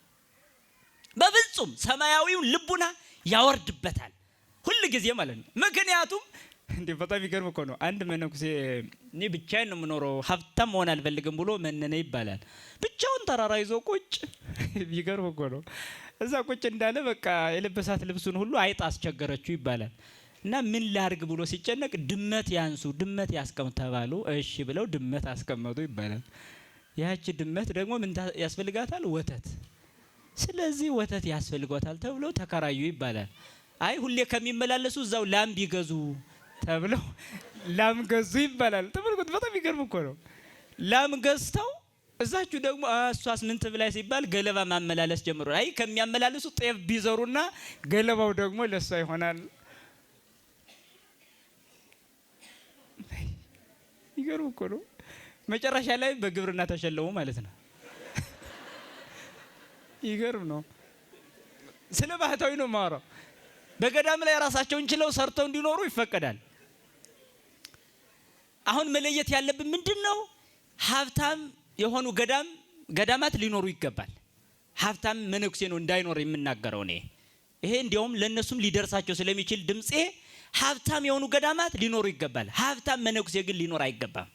በፍጹም። ሰማያዊውን ልቡና ያወርድበታል ሁሉ ጊዜ ማለት ነው። ምክንያቱም እንዴ በጣም ይገርም እኮ ነው። አንድ መነኩሴ እኔ ብቻዬን ነው የምኖረው ሀብታም መሆን አልፈልግም ብሎ መነነ ይባላል። ብቻውን ተራራ ይዞ ቁጭ። ይገርም እኮ ነው። እዛ ቁጭ እንዳለ በቃ የለበሳት ልብሱን ሁሉ አይጥ አስቸገረችው ይባላል። እና ምን ላርግ ብሎ ሲጨነቅ ድመት ያንሱ ድመት ያስቀምጡ ተባሉ። እሺ ብለው ድመት አስቀመጡ ይባላል። ያቺ ድመት ደግሞ ምን ያስፈልጋታል? ወተት። ስለዚህ ወተት ያስፈልጋታል ተብሎ ተከራዩ ይባላል። አይ ሁሌ ከሚመላለሱ እዛው ላም ቢገዙ ተብለው ላም ገዙ ይባላል። ተመልከቱ፣ በጣም ይገርም እኮ ነው። ላም ገዝተው እዛችሁ ደግሞ እሷስ ምን ትብላይ ሲባል ገለባ ማመላለስ ጀምሮ፣ አይ ከሚያመላልሱ ጤፍ ቢዘሩና ገለባው ደግሞ ለሷ ይሆናል። ይገርም እኮ ነው። መጨረሻ ላይ በግብርና ተሸለሙ ማለት ነው። ይገርም ነው። ስለ ባህታዊ ነው የማወራው። በገዳም ላይ ራሳቸውን ችለው ሰርተው እንዲኖሩ ይፈቀዳል። አሁን መለየት ያለብን ምንድነው? ሀብታም የሆኑ ገዳማት ሊኖሩ ይገባል። ሀብታም መነኩሴ ነው እንዳይኖር የምናገረው እኔ። ይሄ እንዲያውም ለነሱም ሊደርሳቸው ስለሚችል ድምጼ ሀብታም የሆኑ ገዳማት ሊኖሩ ይገባል። ሀብታም መነኩሴ ግን ሊኖር አይገባም።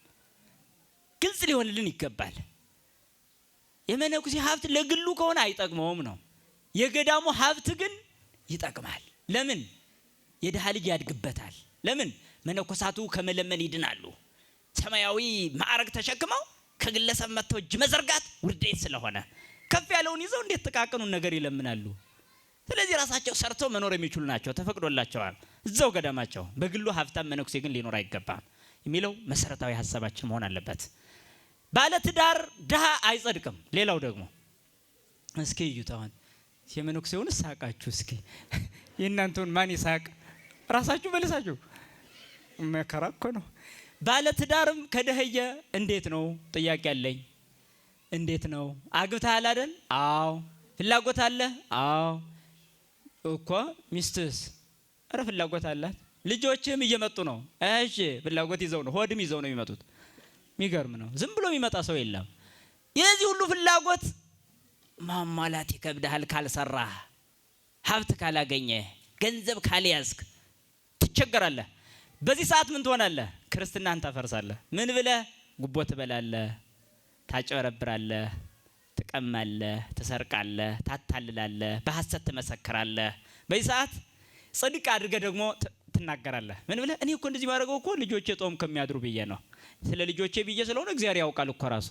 ግልጽ ሊሆንልን ይገባል። የመነኩሴ ሀብት ለግሉ ከሆነ አይጠቅመውም ነው። የገዳሙ ሀብት ግን ይጠቅማል። ለምን? የድሃ ልጅ ያድግበታል። ለምን? መነኮሳቱ ከመለመን ይድናሉ። ሰማያዊ ማዕረግ ተሸክመው ከግለሰብ መጥተው እጅ መዘርጋት ውርደት ስለሆነ ከፍ ያለውን ይዘው እንዴት ጥቃቅኑን ነገር ይለምናሉ? ስለዚህ ራሳቸው ሰርተው መኖር የሚችሉ ናቸው፣ ተፈቅዶላቸዋል እዛው ገዳማቸው። በግሉ ሀብታም መነኩሴ ግን ሊኖር አይገባም የሚለው መሰረታዊ ሀሳባችን መሆን አለበት። ባለትዳር ድሃ አይጸድቅም። ሌላው ደግሞ እስኪ እዩት። አሁን የመነኩሴውን ሳቃችሁ እስኪ የእናንተውን ማን ይሳቅ? ራሳችሁ መልሳችሁ። መከራ እኮ ነው። ባለትዳርም ከደህየ እንዴት ነው? ጥያቄ አለኝ። እንዴት ነው? አግብተሃል አይደል? አዎ። ፍላጎት አለ? አዎ። እኮ ሚስትስ? ኧረ ፍላጎት አላት። ልጆችም እየመጡ ነው። እሺ፣ ፍላጎት ይዘው ነው፣ ሆድም ይዘው ነው የሚመጡት። የሚገርም ነው። ዝም ብሎ የሚመጣ ሰው የለም። የዚህ ሁሉ ፍላጎት ማሟላት ይከብድሃል ካልሰራህ፣ ሀብት ካላገኘ፣ ገንዘብ ካልያዝክ ትቸገራለህ። በዚህ ሰዓት ምን ትሆናለህ? ክርስትናን ታፈርሳለህ። ምን ብለህ? ጉቦ ትበላለህ፣ ታጨበረብራለህ፣ ትቀማለህ፣ ትሰርቃለህ፣ ታታልላለህ፣ በሐሰት ትመሰክራለህ። በዚህ ሰዓት ጽድቅ አድርገህ ደግሞ ትናገራለህ። ምን ብለህ? እኔ እኮ እንደዚህ ማድረገው እኮ ልጆቼ ጾም ከሚያድሩ ብዬ ነው። ስለ ልጆቼ ብዬ ስለሆነ እግዚአብሔር ያውቃል እኮ ራሱ።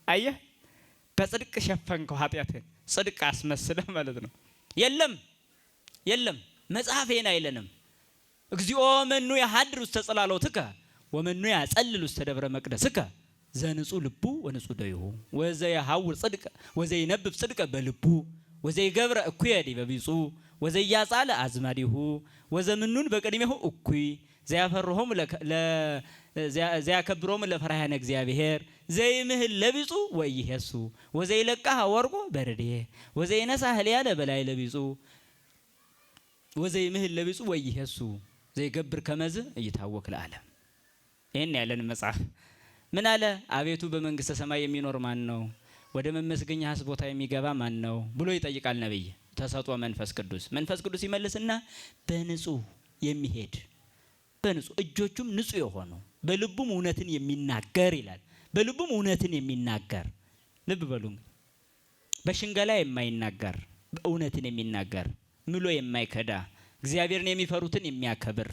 አየህ፣ በጽድቅ ሸፈንከው ኃጢአትህን፣ ጽድቅ አስመስለህ ማለት ነው። የለም መጽሐፌን አይለንም። እግዚኦ መኑ ያሐድር ውስተ ጽላሎትከ ወመኑ ያጸልል ውስተ ደብረ መቅደስከ ዘንጹህ ልቡ ወንጹህ ደይሁ ወዘየሐውር ጽድቀ ወዘይነብብ ጽድቀ በልቡ ወዘይገብረ እኩየ ዲበ ቢጹ ወዘያጻለ አዝማዲሁ ወዘምኑን በቅድሜሁ እኩይ ዘያከብሮም ለፈራህያነ እግዚአብሔር ዘይምህል ለቢጹ ወይሄሱ ወዘይለቃህ ወርቆ በረዴ ወዘይነሳ ህልያለ በላይ ለቢጹ ወዘይምህል ለቢጹ ወይሄሱ ዘይገብር ከመዝ እይታወክ ለዓለም። ይሄን ያለን መጽሐፍ ምን አለ? አቤቱ በመንግስተ ሰማይ የሚኖር ማን ነው? ወደ መመስገኛስ ቦታ የሚገባ ማን ነው ብሎ ይጠይቃል ነብይ። ተሰጥኦ መንፈስ ቅዱስ ይመልስና በንጹህ የሚሄድ በንጹህ እጆቹም ንጹህ የሆኑ በልቡም እውነትን የሚናገር ይላል። በልቡም እውነትን የሚናገር ልብ በሉ፣ በሽንገላ የማይናገር እውነትን የሚናገር ምሎ የማይከዳ እግዚአብሔርን የሚፈሩትን የሚያከብር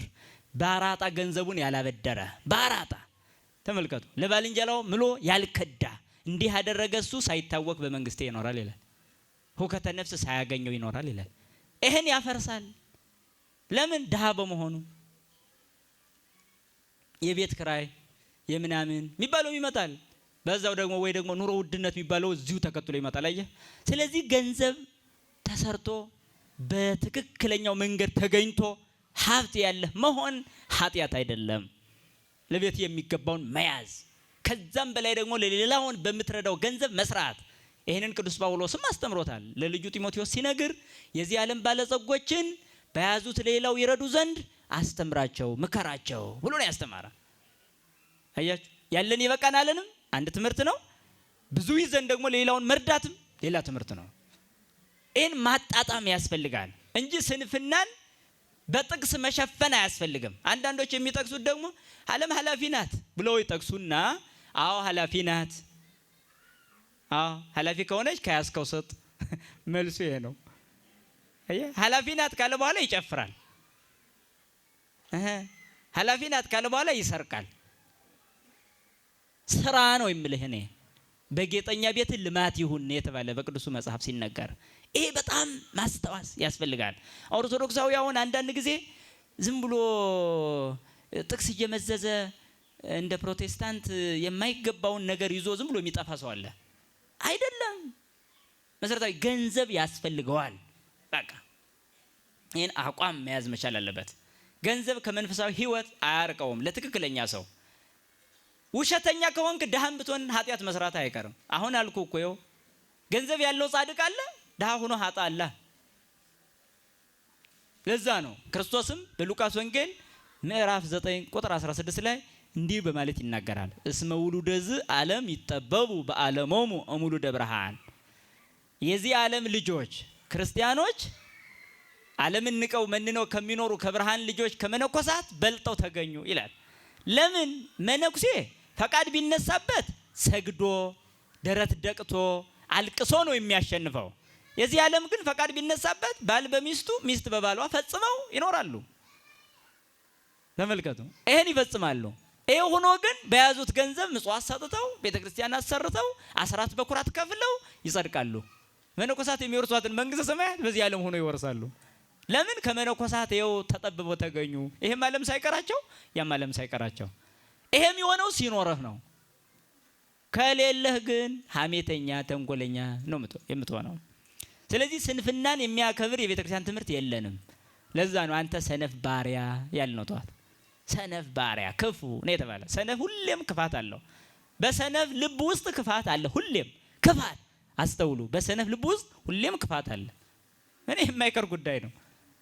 ባራጣ ገንዘቡን ያላበደረ ባራጣ ተመልከቱ፣ ለባልንጀራው ምሎ ያልከዳ እንዲህ ያደረገ እሱ ሳይታወቅ በመንግስቴ ይኖራል ይላል። ሁከተ ነፍስ ሳያገኘው ይኖራል ይላል። ይሄን ያፈርሳል። ለምን? ድሃ በመሆኑ የቤት ክራይ የምናምን የሚባለው ይመጣል። በዛው ደግሞ ወይ ደግሞ ኑሮ ውድነት የሚባለው እዚሁ ተከትሎ ይመጣል። አየህ። ስለዚህ ገንዘብ ተሰርቶ በትክክለኛው መንገድ ተገኝቶ ሀብት ያለህ መሆን ኃጢአት አይደለም። ለቤት የሚገባውን መያዝ፣ ከዛም በላይ ደግሞ ለሌላውን በምትረዳው ገንዘብ መስራት። ይህንን ቅዱስ ጳውሎስም አስተምሮታል። ለልጁ ጢሞቴዎስ ሲነግር የዚህ ዓለም ባለጸጎችን በያዙት ሌላው ይረዱ ዘንድ አስተምራቸው፣ ምከራቸው ብሎ ነው ያስተማረ። አያችሁ፣ ያለን ይበቃናልንም አንድ ትምህርት ነው። ብዙ ይዘን ደግሞ ሌላውን መርዳትም ሌላ ትምህርት ነው። ይህን ማጣጣም ያስፈልጋል እንጂ ስንፍናን በጥቅስ መሸፈን አያስፈልግም። አንዳንዶች የሚጠቅሱት ደግሞ ዓለም ኃላፊ ናት ብለው ይጠቅሱና አዎ ኃላፊ ናት፣ አዎ ኃላፊ ከሆነች ከያዝከው ስጥ። መልሱ ይሄ ነው። ኃላፊ ናት ካለ በኋላ ይጨፍራል። ኃላፊ ናት ካለ በኋላ ይሰርቃል። ስራ ነው የምልህ እኔ። በጌጠኛ ቤት ልማት ይሁን የተባለ በቅዱሱ መጽሐፍ ሲነገር ይሄ በጣም ማስተዋስ ያስፈልጋል። ኦርቶዶክሳውያን አንዳንድ ጊዜ ዝም ብሎ ጥቅስ እየመዘዘ እንደ ፕሮቴስታንት የማይገባውን ነገር ይዞ ዝም ብሎ የሚጠፋ ሰው አለ። አይደለም፣ መሰረታዊ ገንዘብ ያስፈልገዋል። በቃ ይህን አቋም መያዝ መቻል አለበት። ገንዘብ ከመንፈሳዊ ህይወት አያርቀውም ለትክክለኛ ሰው። ውሸተኛ ከሆንክ ድሃም ብትሆን ኃጢአት መስራት አይቀርም። አሁን አልኩ እኮ ይኸው ገንዘብ ያለው ጻድቅ አለ፣ ድሃ ሆኖ ኃጣ አለ። ለዛ ነው ክርስቶስም በሉቃስ ወንጌል ምዕራፍ 9 ቁጥር 16 ላይ እንዲህ በማለት ይናገራል። እስመ ውሉደ ዝ ዓለም ይጠበቡ በዓለሞሙ እሙሉደ ብርሃን። የዚህ ዓለም ልጆች ክርስቲያኖች ዓለምን ንቀው መንነው ከሚኖሩ ከብርሃን ልጆች ከመነኮሳት በልጠው ተገኙ ይላል። ለምን? መነኩሴ ፈቃድ ቢነሳበት ሰግዶ ደረት ደቅቶ አልቅሶ ነው የሚያሸንፈው። የዚህ ዓለም ግን ፈቃድ ቢነሳበት ባል በሚስቱ ሚስት በባሏ ፈጽመው ይኖራሉ። ተመልከቱ፣ ይሄን ይፈጽማሉ። ይሄ ሆኖ ግን በያዙት ገንዘብ ምጽዋት ሰጥተው ቤተክርስቲያን አሰርተው አስራት በኩራት ከፍለው ይጸድቃሉ። መነኮሳት የሚወርሷትን መንግስተ ሰማያት በዚህ ዓለም ሆኖ ይወርሳሉ። ለምን? ከመነኮሳት ይኸው ተጠብበው ተገኙ። ይሄም ዓለም ሳይቀራቸው ያም ዓለም ሳይቀራቸው። ይሄም የሆነው ሲኖርህ ነው። ከሌለህ ግን ሐሜተኛ ተንኮለኛ ነው የምትሆነው። ስለዚህ ስንፍናን የሚያከብር የቤተክርስቲያን ትምህርት የለንም። ለዛ ነው አንተ ሰነፍ ባሪያ ያልነው። ተዋት፣ ሰነፍ ባሪያ ክፉ ነው የተባለ። ሰነፍ ሁሌም ክፋት አለው። በሰነፍ ልብ ውስጥ ክፋት አለ። ሁሌም ክፋት፣ አስተውሉ። በሰነፍ ልብ ውስጥ ሁሌም ክፋት አለ። እኔ የማይቀር ጉዳይ ነው።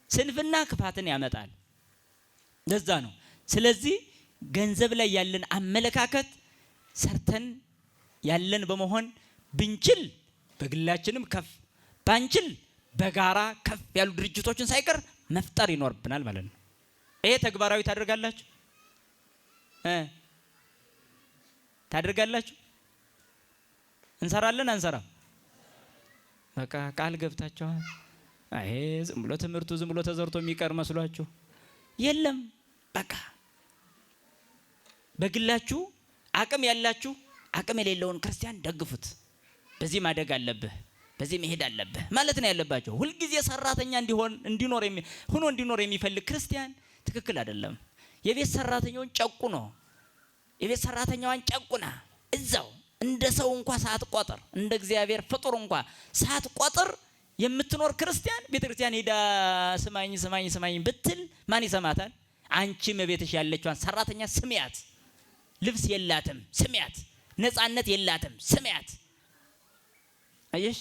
ስንፍና ክፋትን ያመጣል። ለዛ ነው። ስለዚህ ገንዘብ ላይ ያለን አመለካከት ሰርተን ያለን በመሆን ብንችል በግላችንም ከፍ ባንችል በጋራ ከፍ ያሉ ድርጅቶችን ሳይቀር መፍጠር ይኖርብናል ማለት ነው። ይሄ ተግባራዊ ታደርጋላችሁ ታደርጋላችሁ? እንሰራለን አንሰራም? በቃ ቃል ገብታችኋል። ይሄ ዝም ብሎ ትምህርቱ ዝም ብሎ ተዘርቶ የሚቀር መስሏችሁ? የለም። በቃ በግላችሁ አቅም ያላችሁ አቅም የሌለውን ክርስቲያን ደግፉት። በዚህ ማደግ አለብህ። በዚህ መሄድ አለብህ ማለት ነው ያለባቸው። ሁልጊዜ ሰራተኛ እንዲኖር የሚፈልግ ክርስቲያን ትክክል አይደለም። የቤት ሰራተኛውን ጨቁኖ የቤት ሰራተኛዋን ጨቁና እዛው እንደ ሰው እንኳን ሳትቆጥር እንደ እግዚአብሔር ፍጡር እንኳን ሳትቆጥር የምትኖር ክርስቲያን ቤተክርስቲያን ሄዳ ስማኝ ብትል ማን ይሰማታል? አንቺም በቤትሽ ያለችዋን ሰራተኛ ስሚያት። ልብስ የላትም ስሚያት። ነፃነት የላትም ስሚያት። አየሽ፣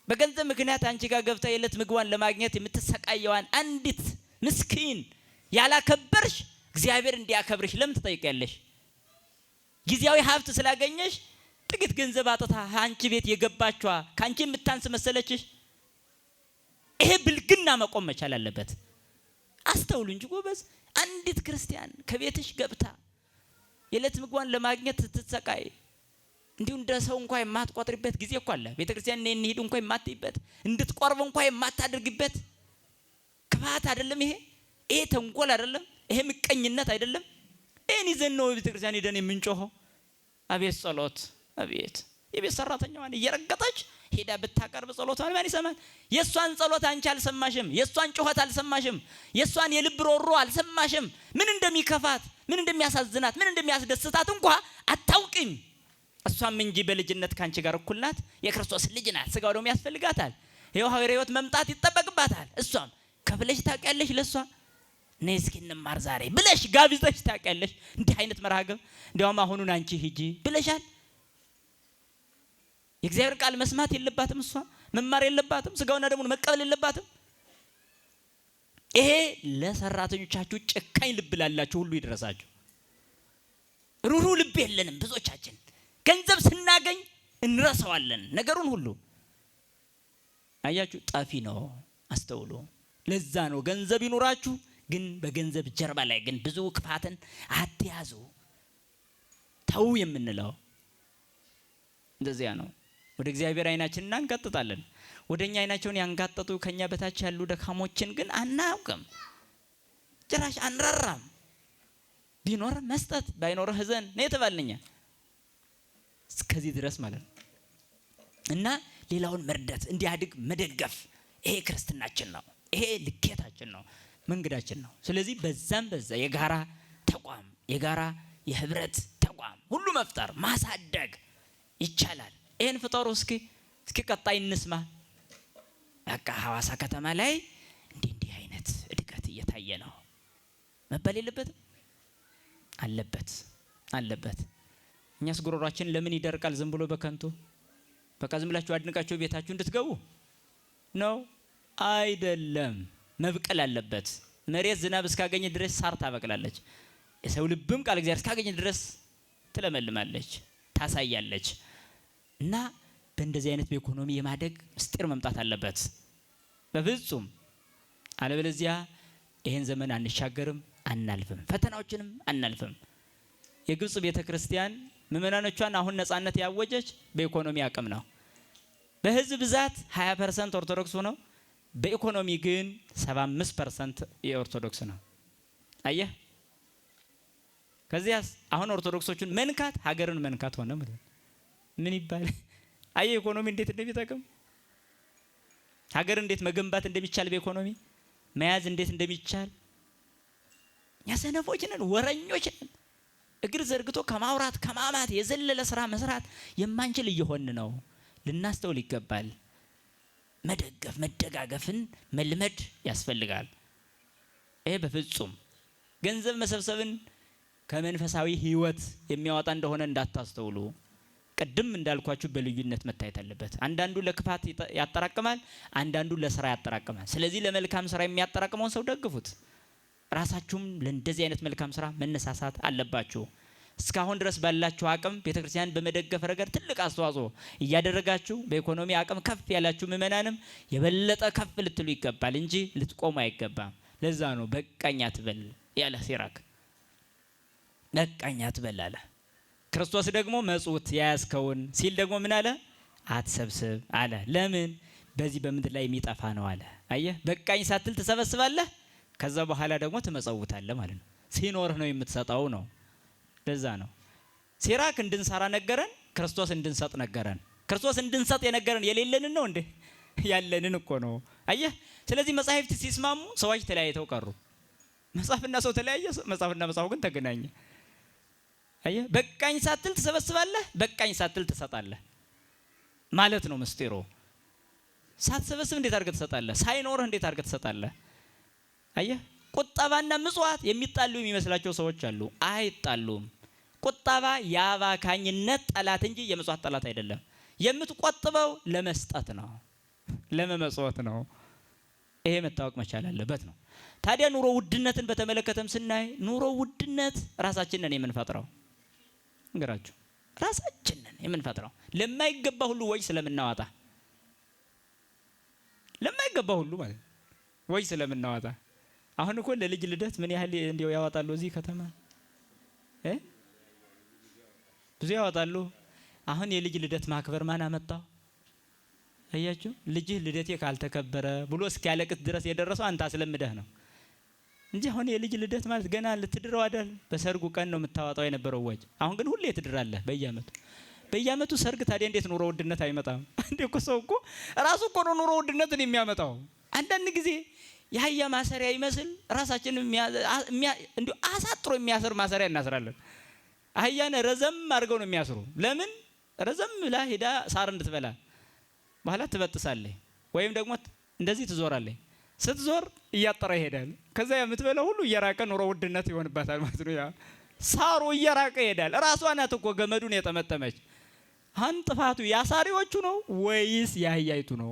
በገንዘብ ምክንያት አንቺ ጋር ገብታ የዕለት ምግቧን ለማግኘት የምትሰቃየዋን አንዲት ምስኪን ያላከበርሽ እግዚአብሔር እንዲያከብርሽ ለምን ትጠይቂያለሽ? ጊዜያዊ ሀብት ስላገኘሽ ጥቂት ገንዘብ አጥታ አንቺ ቤት የገባችዋ ካንቺ የምታንስ መሰለችሽ? ይሄ ብልግና መቆም መቻል አለበት። አስተውሉ እንጂ ጎበዝ። አንዲት ክርስቲያን ከቤትሽ ገብታ የዕለት ምግቧን ለማግኘት ስትሰቃይ እንዲሁ እንደ ሰው እንኳን የማትቆጥሪበት ጊዜ እኮ አለ። ቤተክርስቲያን ነይ እንሂድ እንኳን የማትይበት እንድትቆርብ እንኳን የማታደርግበት ክፋት አይደለም ይሄ? ይሄ ተንኮል አይደለም? ይሄ ምቀኝነት አይደለም? ይሄን ይዘን ነው ቤተክርስቲያን ሄደን የምንጮኸው? አቤት ጸሎት! አቤት! የቤት ሰራተኛዋን እየረገጠች ሄዳ ብታቀርብ ጸሎቷን ማን ይሰማል? የሷን ጸሎት አንቺ አልሰማሽም። የሷን ጩኸት አልሰማሽም። የሷን የልብ ሮሮ አልሰማሽም። ምን እንደሚከፋት፣ ምን እንደሚያሳዝናት፣ ምን እንደሚያስደስታት እንኳን አታውቂም። እሷም እንጂ በልጅነት ካንቺ ጋር እኩል ናት። የክርስቶስ ልጅ ናት። ስጋው ደግሞ ያስፈልጋታል። ይኸው ሕይወት መምጣት ይጠበቅባታል። እሷም ከፍለሽ ታውቂያለሽ። ለሷ ነይ እስኪ እንማር ዛሬ ብለሽ ጋብዘሽ ታውቂያለሽ? እንዲህ አይነት መርሃ ግብር እንዲያውም አሁኑን አንቺ ሂጂ ብለሻል? የእግዚአብሔር ቃል መስማት የለባትም? እሷ መማር የለባትም? ስጋውና ደሙን መቀበል የለባትም? ይሄ ለሰራተኞቻችሁ ጨካኝ ልብ ላላችሁ ሁሉ ይድረሳችሁ። ሩሩ ልብ የለንም ብዙዎቻችን። ገንዘብ ስናገኝ እንረሳዋለን ነገሩን ሁሉ። አያችሁ፣ ጠፊ ነው። አስተውሉ። ለዛ ነው ገንዘብ ይኑራችሁ፣ ግን በገንዘብ ጀርባ ላይ ግን ብዙ ክፋትን አትያዙ ተው የምንለው። እንደዚያ ነው። ወደ እግዚአብሔር አይናችንን እናንጋጥጣለን። ወደኛ አይናቸውን ያንጋጠጡ ከኛ በታች ያሉ ደካሞችን ግን አናውቅም፣ ጭራሽ አንራራም። ቢኖር መስጠት ባይኖር ህዘን ነው የተባልነኛ እስከዚህ ድረስ ማለት ነው። እና ሌላውን መርዳት እንዲያድግ መደገፍ፣ ይሄ ክርስትናችን ነው። ይሄ ልኬታችን ነው፣ መንገዳችን ነው። ስለዚህ በዛም በዛ የጋራ ተቋም፣ የጋራ የህብረት ተቋም ሁሉ መፍጠር ማሳደግ ይቻላል። ይሄን ፍጠሩ እስኪ ቀጣይ እንስማ። በቃ ሐዋሳ ከተማ ላይ እንዲህ አይነት እድገት እየታየ ነው መባል የለበትም? አለበት። እኛስ ጉሮሯችን ለምን ይደርቃል? ዝም ብሎ በከንቱ በቃ ዝም ብላችሁ አድንቃችሁ ቤታችሁ እንድትገቡ ነው? አይደለም። መብቀል አለበት። መሬት ዝናብ እስካገኘ ድረስ ሳር ታበቅላለች። የሰው ልብም ቃል እግዚአብሔር እስካገኘ ድረስ ትለመልማለች፣ ታሳያለች። እና በእንደዚህ አይነት በኢኮኖሚ የማደግ ምስጢር መምጣት አለበት በፍጹም። አለበለዚያ ይሄን ዘመን አንሻገርም፣ አናልፍም፣ ፈተናዎችንም አናልፍም። የግብጽ ቤተክርስቲያን ምእመናኖቿን አሁን ነፃነት ያወጀች በኢኮኖሚ አቅም ነው። በህዝብ ብዛት 20% ኦርቶዶክስ ነው። በኢኮኖሚ ግን 75% የኦርቶዶክስ ነው። አየህ፣ ከዚያስ አሁን ኦርቶዶክሶቹን መንካት ሀገርን መንካት ሆነ ማለት ምን ይባል? አየህ ኢኮኖሚ እንዴት እንደሚጠቅም፣ ሀገር እንዴት መገንባት እንደሚቻል፣ በኢኮኖሚ መያዝ እንዴት እንደሚቻል። እኛ ሰነፎች ነን፣ ወረኞች ነን። እግር ዘርግቶ ከማውራት ከማማት የዘለለ ስራ መስራት የማንችል እየሆን ነው። ልናስተውል ይገባል። መደገፍ መደጋገፍን መልመድ ያስፈልጋል። ይሄ በፍጹም ገንዘብ መሰብሰብን ከመንፈሳዊ ህይወት የሚያወጣ እንደሆነ እንዳታስተውሉ። ቅድም እንዳልኳችሁ በልዩነት መታየት አለበት። አንዳንዱ ለክፋት ያጠራቅማል፣ አንዳንዱ ለስራ ያጠራቅማል። ስለዚህ ለመልካም ስራ የሚያጠራቅመውን ሰው ደግፉት። ራሳችሁም ለእንደዚህ አይነት መልካም ስራ መነሳሳት አለባችሁ። እስካሁን ድረስ ባላችሁ አቅም ቤተክርስቲያን በመደገፍ ረገድ ትልቅ አስተዋጽኦ እያደረጋችሁ በኢኮኖሚ አቅም ከፍ ያላችሁ ምእመናንም የበለጠ ከፍ ልትሉ ይገባል እንጂ ልትቆሙ አይገባም። ለዛ ነው በቃኝ አትበል ያለ ሲራክ። በቃኝ አትበል አለ። ክርስቶስ ደግሞ መጽውት ያያዝከውን ሲል ደግሞ ምን አለ? አትሰብስብ አለ። ለምን? በዚህ በምድር ላይ የሚጠፋ ነው አለ። አየህ፣ በቃኝ ሳትል ትሰበስባለህ፣ ከዛ በኋላ ደግሞ ትመጸውታለህ ማለት ነው። ሲኖርህ ነው የምትሰጠው ነው። ለዛ ነው ሲራክ እንድንሰራ ነገረን፣ ክርስቶስ እንድንሰጥ ነገረን። ክርስቶስ እንድንሰጥ የነገረን የሌለንን ነው እንዴ? ያለንን እኮ ነው። አየህ፣ ስለዚህ መጻሕፍት ሲስማሙ ሰዎች ተለያይተው ቀሩ። መጽሐፍና ሰው ተለያየ፣ መጽሐፍና መጽሐፍ ግን ተገናኘ። አየህ፣ በቃኝ ሳትል ትሰበስባለህ፣ በቃኝ ሳትል ትሰጣለህ ማለት ነው ምስጢሩ። ሳትሰበስብ እንዴት አድርገህ ትሰጣለህ? ሳይኖርህ እንዴት አድርገህ ትሰጣለህ? አየህ፣ ቁጠባና ምጽዋት የሚጣሉ የሚመስላቸው ሰዎች አሉ። አይጣሉም። ቁጠባ የአባካኝነት ጠላት እንጂ የምጽዋት ጠላት አይደለም። የምትቆጥበው ለመስጠት ነው፣ ለመመጽወት ነው። ይሄ መታወቅ መቻል አለበት ነው። ታዲያ ኑሮ ውድነትን በተመለከተም ስናይ ኑሮ ውድነት ራሳችንን የምንፈጥረው እንግራችሁ፣ ራሳችንን የምንፈጥረው ለማይገባ ሁሉ ወጪ ስለምናወጣ፣ ለማይገባ ሁሉ ማለት ወጪ ስለምናወጣ። አሁን እኮ ለልጅ ልደት ምን ያህል እንዲያው ያወጣሉ እዚህ ከተማ ብዙ ያወጣሉ። አሁን የልጅ ልደት ማክበር ማን አመጣው? አያችሁ፣ ልጅህ ልደቴ ካልተከበረ ብሎ እስኪያለቅስ ድረስ የደረሰው አንተ አስለምደህ ነው እንጂ አሁን የልጅ ልደት ማለት ገና ልትድረው አይደል? በሰርጉ ቀን ነው የምታወጣው የነበረው ወጪ። አሁን ግን ሁሌ ትድራለህ በየአመቱ ሰርግ። ታዲያ እንዴት ኑሮ ውድነት አይመጣም እንዴ? እኮ ሰው እኮ ራሱ እኮ ነው ኑሮ ውድነትን የሚያመጣው። አንዳንድ ጊዜ የአህያ ማሰሪያ ይመስል ራሳችንን እንዲሁ አሳጥሮ የሚያስር ማሰሪያ እናስራለን። አህያን ረዘም አድርገው ነው የሚያስሩ። ለምን? ረዘም ብላ ሄዳ ሳር እንድትበላ በኋላ ትበጥሳለህ፣ ወይም ደግሞ እንደዚህ ትዞራለህ። ስትዞር እያጠረ ይሄዳል። ከዛ የምትበላው ሁሉ እየራቀ ኑሮ ውድነት ይሆንባታል ማለት ነው። ያ ሳሩ እየራቀ ይሄዳል። ራሷ ናት እኮ ገመዱን የጠመጠመች። አሁን ጥፋቱ የአሳሪዎቹ ነው ወይስ የአህያይቱ ነው?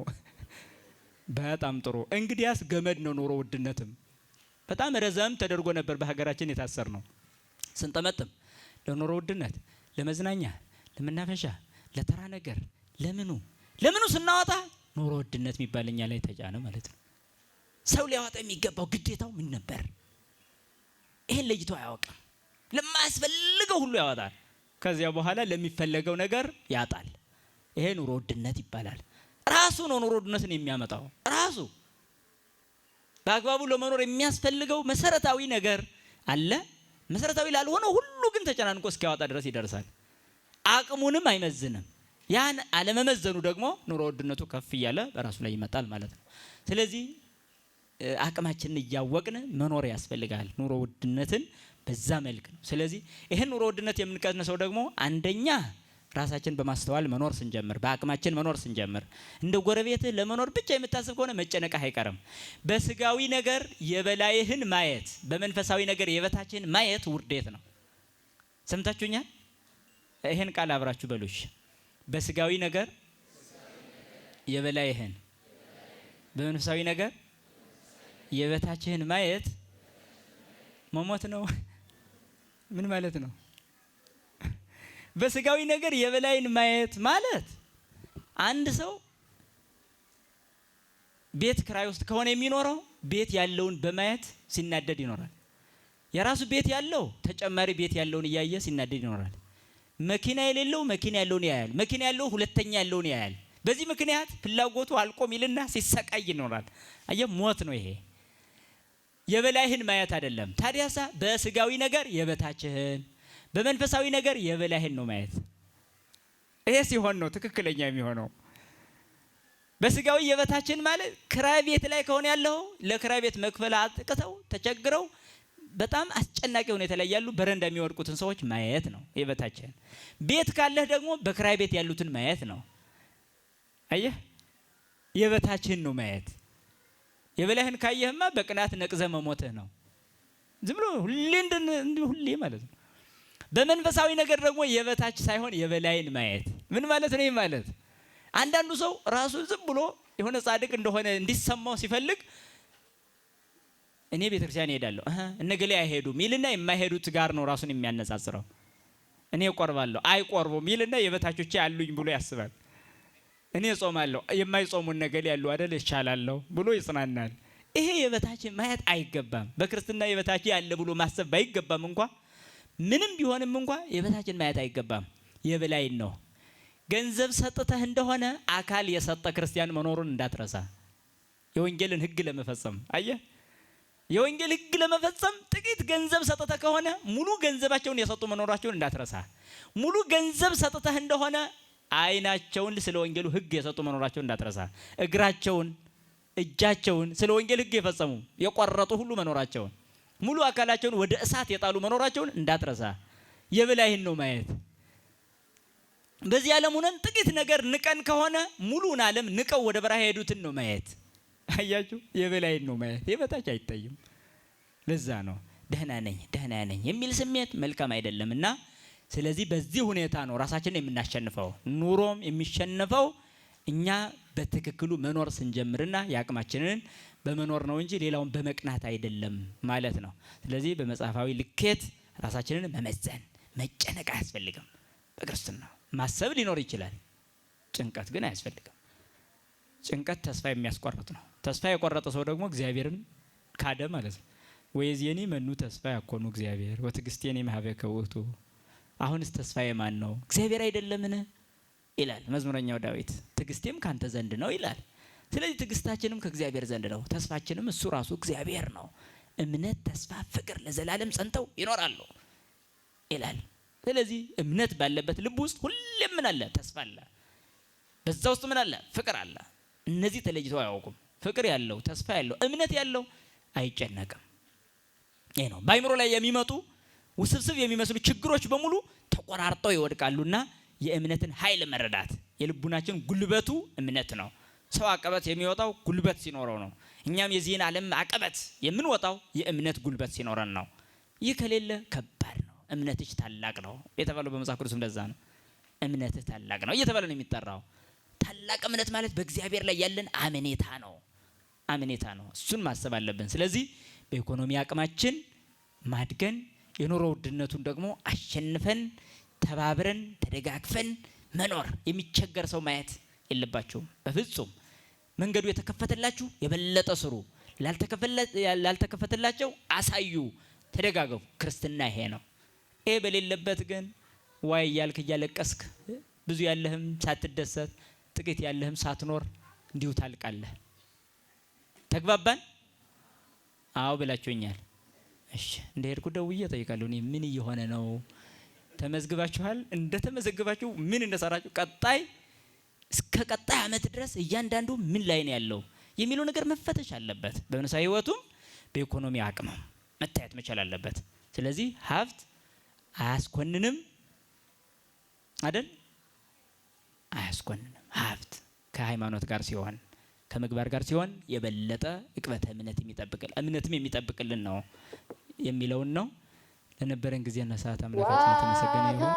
በጣም ጥሩ። እንግዲያስ ገመድ ነው ኑሮ ውድነትም። በጣም ረዘም ተደርጎ ነበር በሀገራችን የታሰር ነው ስንጠመጥም ለኑሮ ውድነት፣ ለመዝናኛ፣ ለመናፈሻ፣ ለተራ ነገር፣ ለምኑ ስናወጣ ኑሮ ውድነት የሚባልኛ ላይ ተጫነ ማለት ነው። ሰው ሊያወጣ የሚገባው ግዴታው ምን ነበር? ይሄን ለይቶ አያውቅም። ለማያስፈልገው ሁሉ ያወጣል። ከዚያ በኋላ ለሚፈለገው ነገር ያጣል። ይሄ ኑሮ ውድነት ይባላል። ራሱ ነው ኑሮ ውድነትን የሚያመጣው ራሱ። በአግባቡ ለመኖር የሚያስፈልገው መሰረታዊ ነገር አለ። መሰረታዊ ላልሆነ ሁሉ ግን ተጨናንቆ እስኪያወጣ ድረስ ይደርሳል። አቅሙንም አይመዝንም። ያን አለመመዘኑ ደግሞ ኑሮ ውድነቱ ከፍ እያለ በራሱ ላይ ይመጣል ማለት ነው። ስለዚህ አቅማችንን እያወቅን መኖር ያስፈልጋል። ኑሮ ውድነትን በዛ መልክ ነው። ስለዚህ ይሄን ኑሮ ውድነት የምንቀንሰው ደግሞ አንደኛ ራሳችን በማስተዋል መኖር ስንጀምር፣ በአቅማችን መኖር ስንጀምር። እንደ ጎረቤትህ ለመኖር ብቻ የምታስብ ከሆነ መጨነቅህ አይቀርም። በስጋዊ ነገር የበላይህን ማየት፣ በመንፈሳዊ ነገር የበታችህን ማየት ውርደት ነው። ሰምታችሁኛል? ይሄን ቃል አብራችሁ በሉሽ። በስጋዊ ነገር የበላይህን፣ በመንፈሳዊ ነገር የበታችህን ማየት መሞት ነው። ምን ማለት ነው? በስጋዊ ነገር የበላይን ማየት ማለት አንድ ሰው ቤት ክራይ ውስጥ ከሆነ የሚኖረው ቤት ያለውን በማየት ሲናደድ ይኖራል። የራሱ ቤት ያለው ተጨማሪ ቤት ያለውን እያየ ሲናደድ ይኖራል። መኪና የሌለው መኪና ያለውን ያያል። መኪና ያለው ሁለተኛ ያለውን ያያል። በዚህ ምክንያት ፍላጎቱ አልቆም ይልና ሲሰቃይ ይኖራል። አየህ፣ ሞት ነው ይሄ። የበላይህን ማየት አይደለም። ታዲያሳ በስጋዊ ነገር የበታችህን፣ በመንፈሳዊ ነገር የበላይህን ነው ማየት። ይሄ ሲሆን ነው ትክክለኛ የሚሆነው። በስጋዊ የበታችን ማለት ክራይ ቤት ላይ ከሆነ ያለው ለክራይ ቤት መክፈል አጥቅተው ተቸግረው በጣም አስጨናቂ ሁኔታ ላይ ያሉ በረንዳ የሚወድቁትን ሰዎች ማየት ነው የበታችን። ቤት ካለህ ደግሞ በክራይ ቤት ያሉትን ማየት ነው። አየህ፣ የበታችን ነው ማየት። የበላይህን ካየህማ በቅናት ነቅዘህ መሞትህ ነው። ዝም ብሎ ሁሌ ማለት ነው። በመንፈሳዊ ነገር ደግሞ የበታች ሳይሆን የበላይን ማየት ምን ማለት ነው? ይህ ማለት አንዳንዱ ሰው ራሱ ዝም ብሎ የሆነ ጻድቅ እንደሆነ እንዲሰማው ሲፈልግ እኔ ቤተክርስቲያን እሄዳለሁ እነገሌ አይሄዱም ይልና የማይሄዱት ጋር ነው ራሱን የሚያነጻጽረው። እኔ እቆርባለሁ አይቆርቡም ይልና የበታቾቼ አሉኝ ብሎ ያስባል። እኔ እጾማለሁ የማይጾሙ እነገሌ ያሉ አይደል ይቻላለሁ ብሎ ይጽናናል። ይሄ የበታች ማየት አይገባም። በክርስትና የበታች ያለ ብሎ ማሰብ ባይገባም እንኳ ምንም ቢሆንም እንኳ የበታችን ማየት አይገባም። የበላይን ነው። ገንዘብ ሰጥተህ እንደሆነ አካል የሰጠ ክርስቲያን መኖሩን እንዳትረሳ። የወንጌልን ሕግ ለመፈጸም አየህ፣ የወንጌል ሕግ ለመፈጸም ጥቂት ገንዘብ ሰጥተህ ከሆነ ሙሉ ገንዘባቸውን የሰጡ መኖራቸውን እንዳትረሳ። ሙሉ ገንዘብ ሰጥተህ እንደሆነ አይናቸውን ስለ ወንጌሉ ሕግ የሰጡ መኖራቸውን እንዳትረሳ። እግራቸውን እጃቸውን ስለ ወንጌል ሕግ የፈጸሙ የቆረጡ ሁሉ መኖራቸውን፣ ሙሉ አካላቸውን ወደ እሳት የጣሉ መኖራቸውን እንዳትረሳ። የበላይን ነው ማየት። በዚህ ዓለም ሆነን ጥቂት ነገር ንቀን ከሆነ ሙሉን ዓለም ንቀው ወደ በረሃ ሄዱትን ነው ማየት። አያችሁ፣ የበላይን ነው ማየት። የበታች አይታይም። ለዛ ነው ደህና ነኝ የሚል ስሜት መልካም አይደለምና፣ ስለዚህ በዚህ ሁኔታ ነው ራሳችንን የምናሸንፈው። ኑሮም የሚሸነፈው እኛ በትክክሉ መኖር ስንጀምርና የአቅማችንን በመኖር ነው እንጂ ሌላውን በመቅናት አይደለም ማለት ነው። ስለዚህ በመጽሐፋዊ ልኬት ራሳችንን መመዘን፣ መጨነቅ አያስፈልግም። በክርስትና ማሰብ ሊኖር ይችላል፣ ጭንቀት ግን አያስፈልግም። ጭንቀት ተስፋ የሚያስቆርጥ ነው። ተስፋ የቆረጠ ሰው ደግሞ እግዚአብሔርን ካደ ማለት ነው። ወይዚየኒ መኑ ተስፋ ያኮኑ እግዚአብሔር ወትዕግሥቴኒ እምኀቤከ ውእቱ። አሁንስ ተስፋ የማን ነው? እግዚአብሔር አይደለምን ይላል መዝሙረኛው ዳዊት። ትዕግስቴም ካንተ ዘንድ ነው ይላል። ስለዚህ ትዕግስታችንም ከእግዚአብሔር ዘንድ ነው፣ ተስፋችንም እሱ ራሱ እግዚአብሔር ነው። እምነት፣ ተስፋ፣ ፍቅር ለዘላለም ጸንተው ይኖራሉ ይላል። ስለዚህ እምነት ባለበት ልብ ውስጥ ሁሌም ምን አለ? ተስፋ አለ። በዛ ውስጥ ምን አለ? ፍቅር አለ። እነዚህ ተለይተው አያውቁም። ፍቅር ያለው፣ ተስፋ ያለው፣ እምነት ያለው አይጨነቅም። ይሄ ነው። በአይምሮ ላይ የሚመጡ ውስብስብ የሚመስሉ ችግሮች በሙሉ ተቆራርጠው ይወድቃሉና የእምነትን ኃይል መረዳት። የልቡናችን ጉልበቱ እምነት ነው። ሰው አቀበት የሚወጣው ጉልበት ሲኖረው ነው። እኛም የዚህን ዓለም አቀበት የምንወጣው የእምነት ጉልበት ሲኖረን ነው። ይህ ከሌለ ከባድ ነው። እምነትሽ ታላቅ ነው የተባለው በመጽሐፍ ቅዱስም ለዛ ነው። እምነትህ ታላቅ ነው እየተባለ ነው የሚጠራው። ታላቅ እምነት ማለት በእግዚአብሔር ላይ ያለን አመኔታ ነው። አመኔታ ነው። እሱን ማሰብ አለብን። ስለዚህ በኢኮኖሚ አቅማችን ማድገን፣ የኑሮ ውድነቱን ደግሞ አሸንፈን ተባብረን ተደጋግፈን መኖር። የሚቸገር ሰው ማየት የለባቸውም በፍጹም። መንገዱ የተከፈተላችሁ የበለጠ ስሩ፣ ላልተከፈተላቸው አሳዩ፣ ተደጋገፉ። ክርስትና ይሄ ነው። ይሄ በሌለበት ግን ዋይ እያልክ እያለቀስክ ብዙ ያለህም ሳትደሰት ጥቂት ያለህም ሳትኖር እንዲሁ ታልቃለህ። ተግባባን? አዎ ብላችሁኛል። እሺ እንደሄድኩ ደውዬ እጠይቃለሁ። እኔ ምን እየሆነ ነው? ተመዝግባችኋል? እንደተመዘግባችሁ ምን እንደሰራችሁ ቀጣይ እስከ ቀጣይ ዓመት ድረስ እያንዳንዱ ምን ላይ ነው ያለው የሚለው ነገር መፈተሽ አለበት። በመንፈሳዊ ሕይወቱም በኢኮኖሚ አቅምም መታየት መቻል አለበት። ስለዚህ ሀብት አያስኮንንም አይደል? አያስኮንንም። ሀብት ከሃይማኖት ጋር ሲሆን ከምግባር ጋር ሲሆን የበለጠ ዕቅበተ እምነትም የሚጠብቅልን ነው የሚለውን ነው። ለነበረን ጊዜና ሰዓት አምላካችን የተመሰገነ ይሁን።